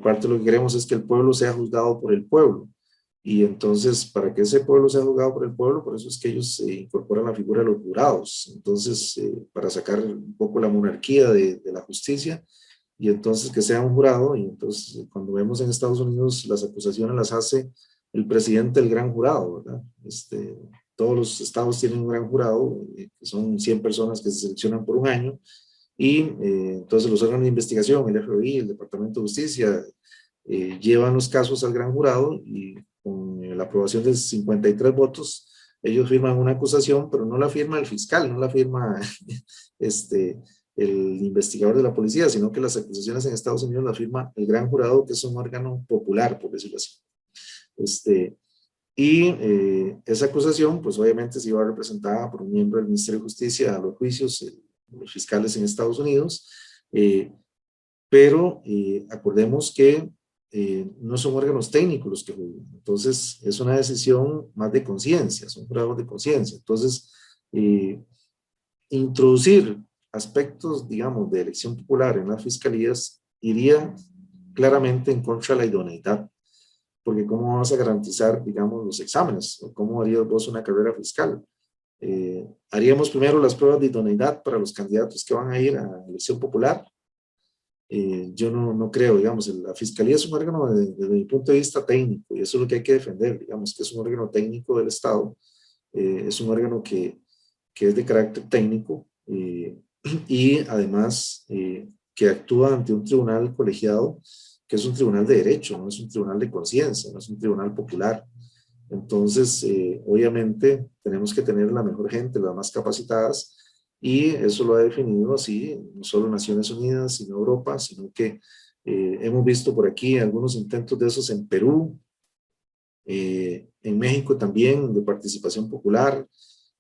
B: parte de lo que queremos es que el pueblo sea juzgado por el pueblo. Y entonces, para que ese pueblo sea juzgado por el pueblo, por eso es que ellos incorporan la figura de los jurados. Entonces, para sacar un poco la monarquía de la justicia, y entonces que sea un jurado, y entonces cuando vemos en Estados Unidos las acusaciones las hace el presidente del gran jurado, ¿verdad? Todos los estados tienen un gran jurado, que son 100 personas que se seleccionan por un año, y entonces los órganos de investigación, el FBI, el Departamento de Justicia, llevan los casos al gran jurado y con la aprobación de 53 votos, ellos firman una acusación, pero no la firma el fiscal, no la firma el investigador de la policía, sino que las acusaciones en Estados Unidos las firma el gran jurado, que es un órgano popular, por decirlo así. Esa acusación, pues obviamente se iba representada por un miembro del Ministerio de Justicia a los juicios, los fiscales en Estados Unidos, pero acordemos que no son órganos técnicos los que juzgan, entonces es una decisión más de conciencia, son jurados de conciencia. Entonces, introducir aspectos, digamos, de elección popular en las fiscalías iría claramente en contra de la idoneidad, porque ¿cómo vas a garantizar, digamos, los exámenes? ¿Cómo harías vos una carrera fiscal? ¿Haríamos primero las pruebas de idoneidad para los candidatos que van a ir a elección popular? Yo no creo, digamos, la fiscalía es un órgano desde mi punto de vista técnico, y eso es lo que hay que defender, digamos, que es un órgano técnico del Estado, es un órgano que es de carácter técnico, y además que actúa ante un tribunal colegiado, que es un tribunal de derecho, no es un tribunal de conciencia, no es un tribunal popular. Entonces, obviamente, tenemos que tener la mejor gente, las más capacitadas, y eso lo ha definido así, no solo Naciones Unidas, sino Europa, sino que hemos visto por aquí algunos intentos de esos en Perú, en México también, de participación popular,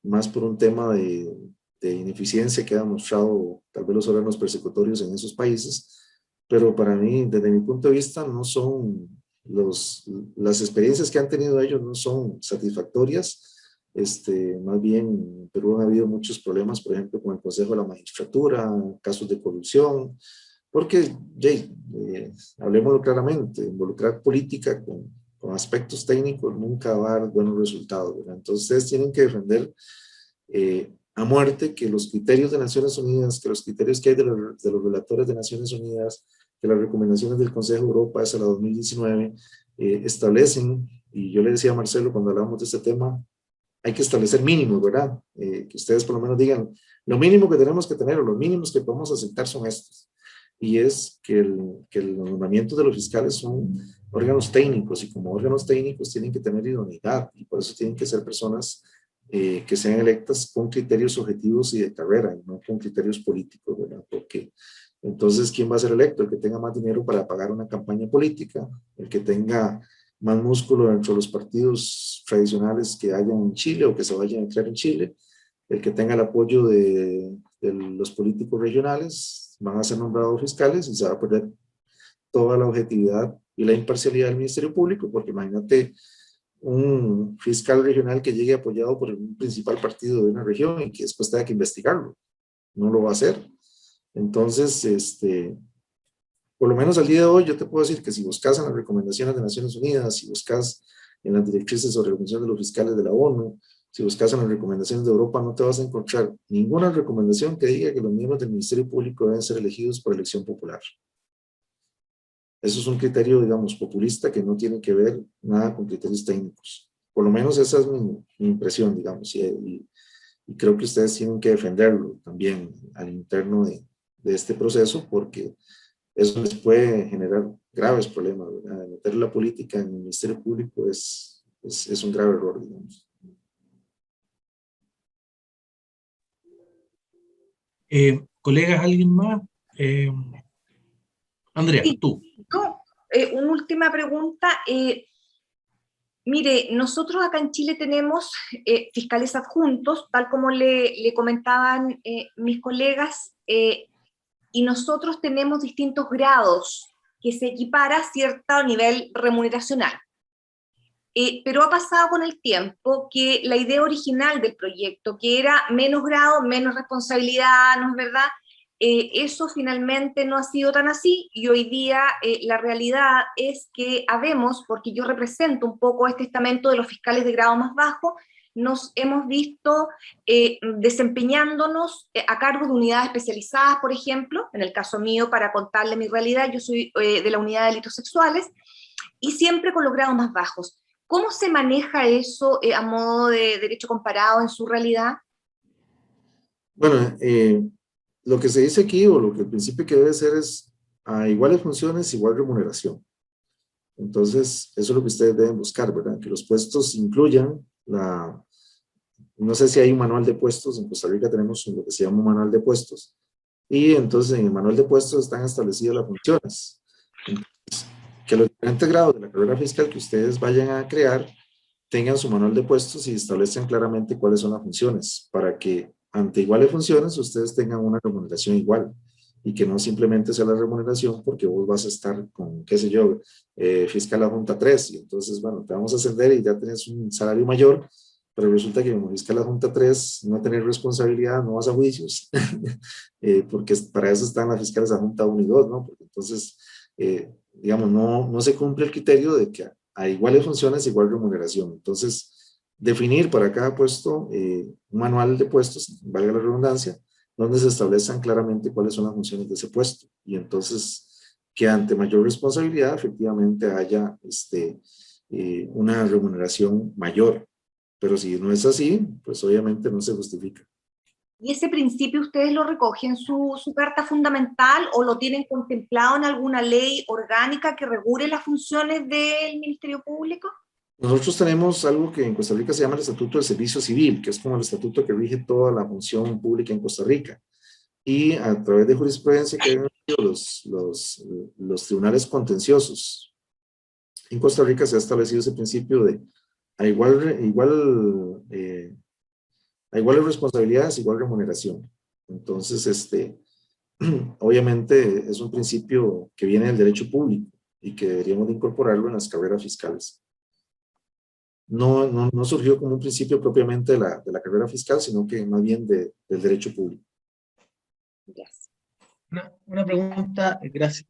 B: más por un tema de ineficiencia que ha demostrado tal vez los órganos persecutorios en esos países, pero para mí, desde mi punto de vista, no son las experiencias que han tenido ellos no son satisfactorias. Más bien, en Perú han habido muchos problemas, por ejemplo, con el Consejo de la Magistratura, casos de corrupción, porque, hablemoslo claramente, involucrar política con aspectos técnicos nunca va a dar buenos resultados, ¿verdad? Entonces, ustedes tienen que defender a muerte que los criterios de Naciones Unidas, que los criterios que hay de los relatores de Naciones Unidas, que las recomendaciones del Consejo de Europa, esa la 2019, establecen, y yo le decía a Marcelo cuando hablábamos de este tema, hay que establecer mínimos, ¿verdad? Que ustedes por lo menos digan, lo mínimo que tenemos que tener o los mínimos que podemos aceptar son estos. Y es que los nombramientos de los fiscales son órganos técnicos, y como órganos técnicos tienen que tener idoneidad, y por eso tienen que ser personas que sean electas con criterios objetivos y de carrera, y no con criterios políticos, ¿verdad? Porque entonces, ¿quién va a ser electo? El que tenga más dinero para pagar una campaña política, el que tenga más músculo dentro de los partidos tradicionales que hayan en Chile o que se vayan a crear en Chile, el que tenga el apoyo de los políticos regionales, van a ser nombrados fiscales y se va a perder toda la objetividad y la imparcialidad del Ministerio Público, porque imagínate un fiscal regional que llegue apoyado por el principal partido de una región y que después tenga que investigarlo. No lo va a hacer. Entonces, por lo menos al día de hoy yo te puedo decir que si buscas en las recomendaciones de Naciones Unidas, si buscas en las directrices sobre la función de los fiscales de la ONU, si buscas en las recomendaciones de Europa, no te vas a encontrar ninguna recomendación que diga que los miembros del Ministerio Público deben ser elegidos por elección popular. Eso es un criterio, digamos, populista que no tiene que ver nada con criterios técnicos. Por lo menos esa es mi impresión, digamos, y creo que ustedes tienen que defenderlo también al interno de este proceso, porque eso les puede generar graves problemas, ¿verdad? Meter la política en el Ministerio Público es un grave error, digamos.
C: Colegas, ¿alguien más? Andrea,
E: Sí,
C: tú.
E: no, una última pregunta. Mire, nosotros acá en Chile tenemos fiscales adjuntos, tal como le comentaban mis colegas, y nosotros tenemos distintos grados que se equipara a cierto nivel remuneracional. Pero ha pasado con el tiempo que la idea original del proyecto, que era menos grado, menos responsabilidad, ¿no es verdad? Eso finalmente no ha sido tan así, y hoy día la realidad es que habemos, porque yo represento un poco este estamento de los fiscales de grado más bajo, nos hemos visto desempeñándonos a cargo de unidades especializadas, por ejemplo, en el caso mío, para contarle mi realidad, yo soy de la unidad de delitos sexuales, y siempre con los grados más bajos. ¿Cómo se maneja eso a modo de derecho comparado en su realidad?
B: Bueno, lo que se dice aquí, o lo que el principio que debe ser es a iguales funciones, igual remuneración. Entonces, eso es lo que ustedes deben buscar, ¿verdad? Que los puestos incluyan no sé si hay un manual de puestos, en Costa Rica tenemos lo que se llama un manual de puestos, y entonces en el manual de puestos están establecidas las funciones. Entonces, que los diferentes grados de la carrera fiscal que ustedes vayan a crear tengan su manual de puestos y establezcan claramente cuáles son las funciones, para que ante iguales funciones ustedes tengan una remuneración igual, y que no simplemente sea la remuneración porque vos vas a estar con, qué sé yo, fiscal adjunta 3, y entonces, bueno, te vamos a ascender y ya tenés un salario mayor, pero resulta que como fiscal adjunta 3 no tenés responsabilidad, no vas a juicios, porque para eso están las fiscales adjunta 1 y 2, ¿no? Porque entonces, digamos, no se cumple el criterio de que a iguales funciones, igual remuneración. Entonces, definir para cada puesto un manual de puestos, valga la redundancia, donde se establezcan claramente cuáles son las funciones de ese puesto. Y entonces, que ante mayor responsabilidad, efectivamente haya una remuneración mayor. Pero si no es así, pues obviamente no se justifica.
E: ¿Y ese principio ustedes lo recogen en su carta fundamental o lo tienen contemplado en alguna ley orgánica que regule las funciones del Ministerio Público?
B: Nosotros tenemos algo que en Costa Rica se llama el Estatuto del Servicio Civil, que es como el estatuto que rige toda la función pública en Costa Rica. Y a través de jurisprudencia que han emitido los tribunales contenciosos en Costa Rica, se ha establecido ese principio de a iguales responsabilidades, igual remuneración. Entonces, obviamente es un principio que viene del derecho público y que deberíamos de incorporarlo en las carreras fiscales. No surgió como un principio propiamente de la carrera fiscal, sino que más bien del derecho público.
E: Yes.
A: Una pregunta, gracias,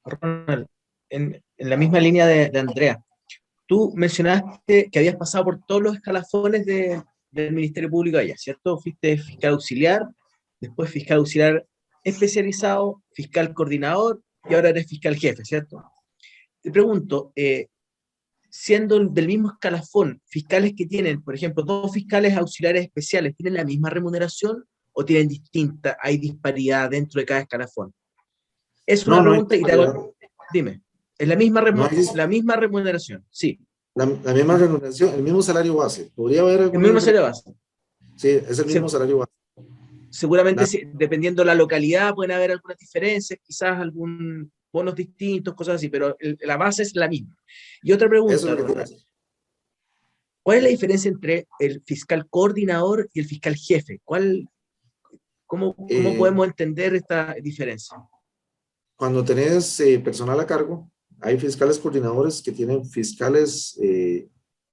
A: Ronald, en la misma línea de Andrea. Tú mencionaste que habías pasado por todos los escalafones del Ministerio Público allá, ¿cierto? Fuiste fiscal auxiliar, después fiscal auxiliar especializado, fiscal coordinador y ahora eres fiscal jefe, ¿cierto? Te pregunto, siendo del mismo escalafón, fiscales que tienen, por ejemplo, dos fiscales auxiliares especiales, ¿tienen la misma remuneración o tienen distinta, hay disparidad dentro de cada escalafón? Es una pregunta y te hago, dime, ¿es la misma remuneración? Sí.
B: La misma remuneración, el mismo salario base. ¿Podría haber
A: el mismo salario base?
B: Sí, es el mismo salario base.
A: Seguramente, dependiendo de la localidad, pueden haber algunas diferencias, quizás algún bonos distintos, cosas así, pero la base es la misma. Y otra pregunta, Ronald, ¿cuál es la diferencia entre el fiscal coordinador y el fiscal jefe? ¿Cómo podemos entender esta diferencia?
B: Cuando tenés personal a cargo, hay fiscales coordinadores que tienen fiscales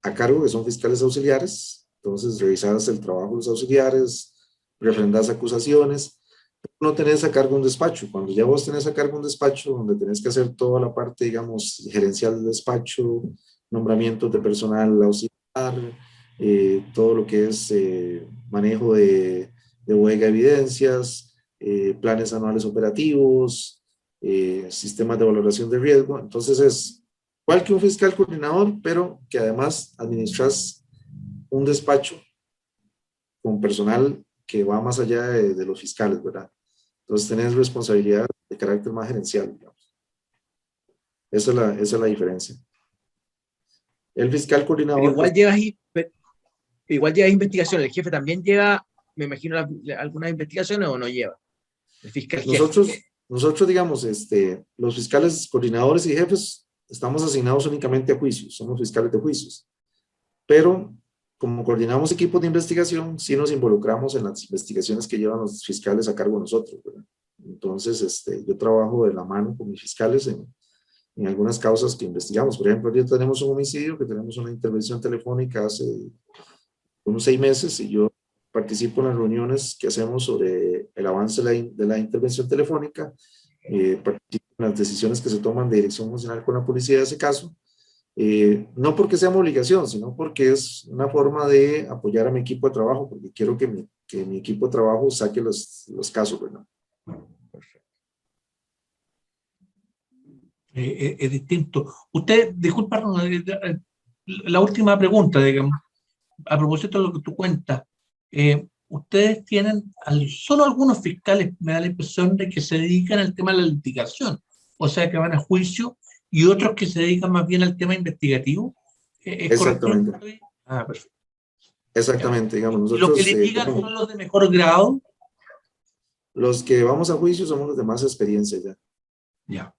B: a cargo, que son fiscales auxiliares. Entonces, revisas el trabajo de los auxiliares, refrendas acusaciones, no tenés a cargo un despacho. Cuando ya vos tenés a cargo un despacho, donde tenés que hacer toda la parte, digamos, gerencial del despacho, nombramientos de personal auxiliar, todo lo que es manejo de bodega de evidencias, planes anuales operativos, sistemas de valoración de riesgo. Entonces es igual que un fiscal coordinador, pero que además administras un despacho con personal que va más allá de los fiscales, ¿verdad? Entonces tenés responsabilidad de carácter más gerencial, digamos. Esa es la diferencia. El fiscal coordinador...
A: Pero igual llevas investigaciones. El jefe también lleva, me imagino, algunas investigaciones, ¿o no lleva? El fiscal jefe.
B: Nosotros, digamos, los fiscales coordinadores y jefes estamos asignados únicamente a juicios, somos fiscales de juicios. Pero como coordinamos equipos de investigación, sí nos involucramos en las investigaciones que llevan los fiscales a cargo de nosotros, ¿verdad? Entonces, yo trabajo de la mano con mis fiscales en algunas causas que investigamos. Por ejemplo, ahorita tenemos un homicidio, que tenemos una intervención telefónica hace unos 6 meses, y yo participo en las reuniones que hacemos sobre el avance de la intervención telefónica, participo en las decisiones que se toman de dirección funcional con la policía de ese caso, no porque sea mi obligación, sino porque es una forma de apoyar a mi equipo de trabajo, porque quiero que mi equipo de trabajo saque los casos, ¿verdad?
C: Es distinto. Usted, disculpa, la última pregunta, digamos, a propósito de lo que tú cuentas. Ustedes tienen solo algunos fiscales, me da la impresión de que se dedican al tema de la litigación, o sea, que van a juicio, y otros que se dedican más bien al tema investigativo. ¿Es correcto?
B: Exactamente.
C: Ah, perfecto.
B: Exactamente, digamos,
C: ¿Y
B: nosotros...
C: los que litigan son los de mejor grado?
B: Los que vamos a juicio somos los de más experiencia ya.
C: Ya.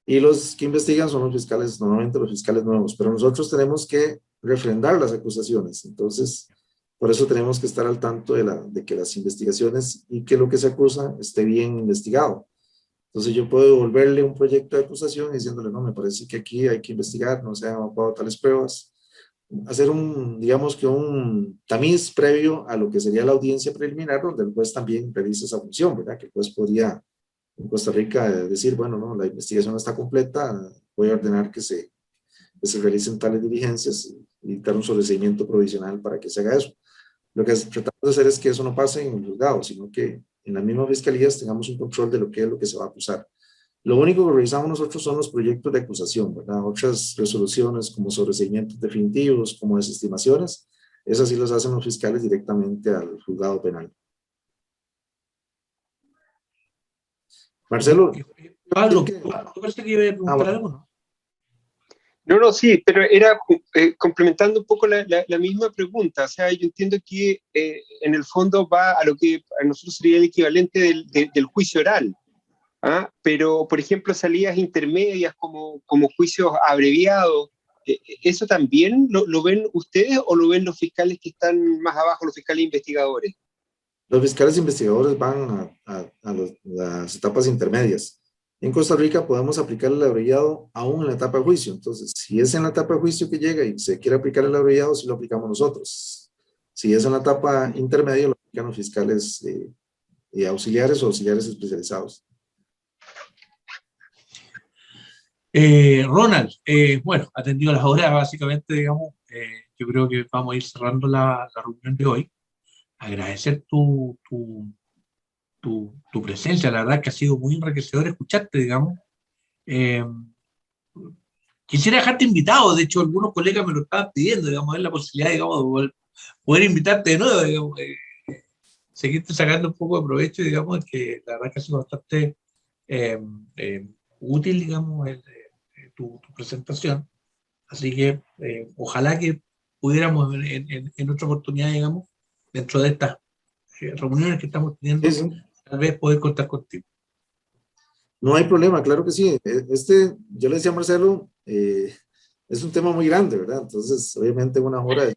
B: Y los que investigan son los fiscales, normalmente los fiscales nuevos, pero nosotros tenemos que refrendar las acusaciones. Entonces, por eso tenemos que estar al tanto de que las investigaciones y que lo que se acusa esté bien investigado. Entonces yo puedo devolverle un proyecto de acusación diciéndole, no, me parece que aquí hay que investigar, no se han evacuado tales pruebas. Hacer digamos que un tamiz previo a lo que sería la audiencia preliminar, donde el juez también revisa esa función, ¿verdad? Que el juez podría en Costa Rica decir, bueno, no, la investigación está completa, voy a ordenar que se realicen tales diligencias y dar un sobreseimiento provisional para que se haga eso. Lo que tratamos de hacer es que eso no pase en el juzgado, sino que en las mismas fiscalías tengamos un control de lo que es lo que se va a acusar. Lo único que revisamos nosotros son los proyectos de acusación, ¿verdad? Otras resoluciones como sobreseimientos definitivos, como desestimaciones, esas sí las hacen los fiscales directamente al juzgado penal. Marcelo.
C: Pablo, ¿tú parece que iba a preguntar algo, no?
F: No, sí, pero era complementando un poco la misma pregunta. O sea, yo entiendo que en el fondo va a lo que a nosotros sería el equivalente del juicio oral. ¿Ah? Pero, por ejemplo, salidas intermedias como juicios abreviados, ¿eso también lo ven ustedes o lo ven los fiscales que están más abajo, los fiscales investigadores?
B: Los fiscales investigadores van a las etapas intermedias. En Costa Rica podemos aplicar el abreviado aún en la etapa de juicio. Entonces, si es en la etapa de juicio que llega y se quiere aplicar el abreviado, sí lo aplicamos nosotros. Si es en la etapa intermedia, lo aplican los fiscales auxiliares o auxiliares especializados.
C: Ronald, bueno, atendido a las horas, básicamente, digamos, yo creo que vamos a ir cerrando la reunión de hoy. Agradecer tu presencia, la verdad que ha sido muy enriquecedor escucharte, digamos. Quisiera dejarte invitado, de hecho, algunos colegas me lo estaban pidiendo, digamos, es la posibilidad, digamos, de poder invitarte de nuevo, digamos, seguirte sacando un poco de provecho, digamos, que la verdad que ha sido bastante útil, digamos, tu presentación. Así que ojalá que pudiéramos en otra oportunidad, digamos, dentro de estas reuniones que estamos teniendo,
B: sí.
C: Tal vez poder contar contigo.
B: No hay problema, claro que sí. Yo le decía a Marcelo, es un tema muy grande, ¿verdad? Entonces, obviamente en una hora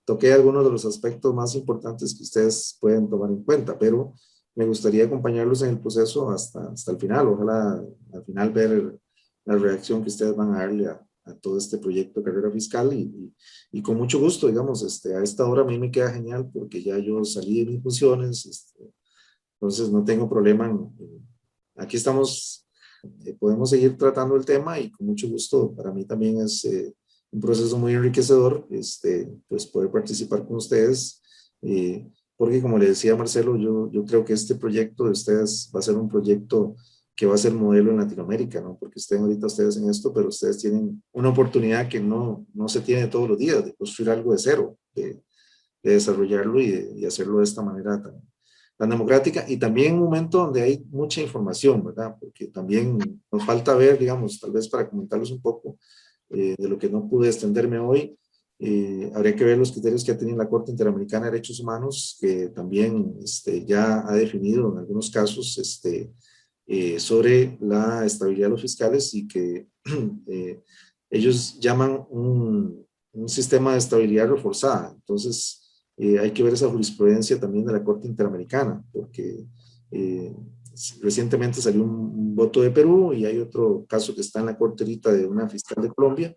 B: toqué algunos de los aspectos más importantes que ustedes pueden tomar en cuenta, pero me gustaría acompañarlos en el proceso hasta el final. Ojalá al final ver la reacción que ustedes van a darle a a todo este proyecto de carrera fiscal y con mucho gusto, digamos, a esta hora a mí me queda genial porque ya yo salí de mis funciones, entonces no tengo problema aquí estamos, podemos seguir tratando el tema y con mucho gusto, para mí también es un proceso muy enriquecedor, pues poder participar con ustedes, porque como le decía Marcelo, yo creo que este proyecto de ustedes va a ser un proyecto que va a ser modelo en Latinoamérica, ¿no? Porque estén ahorita ustedes en esto, pero ustedes tienen una oportunidad que no se tiene todos los días, de construir algo de cero, de desarrollarlo y de hacerlo de esta manera tan democrática, y también un momento donde hay mucha información, ¿verdad? Porque también nos falta ver, digamos, tal vez para comentarles un poco de lo que no pude extenderme hoy, habría que ver los criterios que ha tenido la Corte Interamericana de Derechos Humanos, que también ya ha definido en algunos casos sobre la estabilidad de los fiscales y que ellos llaman un sistema de estabilidad reforzada. Entonces, hay que ver esa jurisprudencia también de la Corte Interamericana, porque recientemente salió un voto de Perú y hay otro caso que está en la Corte ahorita de una fiscal de Colombia,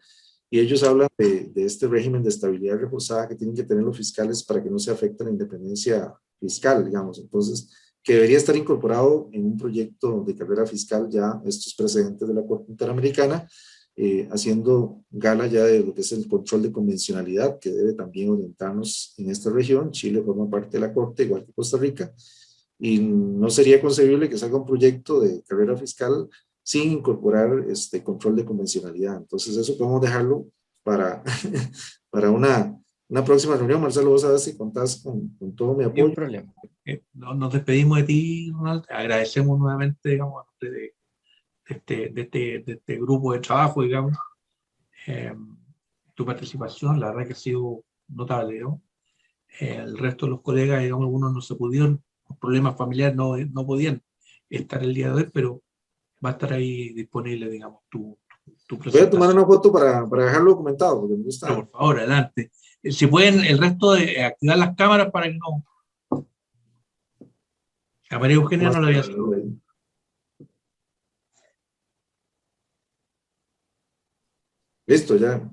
B: y ellos hablan de este régimen de estabilidad reforzada que tienen que tener los fiscales para que no se afecte la independencia fiscal, digamos. Entonces, que debería estar incorporado en un proyecto de carrera fiscal ya estos precedentes de la Corte Interamericana, haciendo gala ya de lo que es el control de convencionalidad que debe también orientarnos en esta región. Chile forma parte de la Corte, igual que Costa Rica, y no sería concebible que salga un proyecto de carrera fiscal sin incorporar control de convencionalidad. Entonces eso podemos dejarlo para, para una próxima reunión. Marcelo, vos sabes si contás con todo mi
A: Ni un
B: apoyo.
A: problema.
C: Nos despedimos de ti, Ronald. Agradecemos nuevamente, digamos, de este grupo de trabajo, digamos, eh, tu participación. La verdad que ha sido notable, ¿no? El resto de los colegas, digamos, algunos no se pudieron, por problemas familiares no podían estar el día de hoy, pero va a estar ahí disponible, digamos, tu
B: Voy a tomar
C: presentación.
B: una foto para dejarlo documentado, porque me
C: Pero
B: gusta.
C: por favor, adelante. Si pueden, el resto de activar las cámaras para que no. A María Eugenia no la había sido.
B: Listo, ya.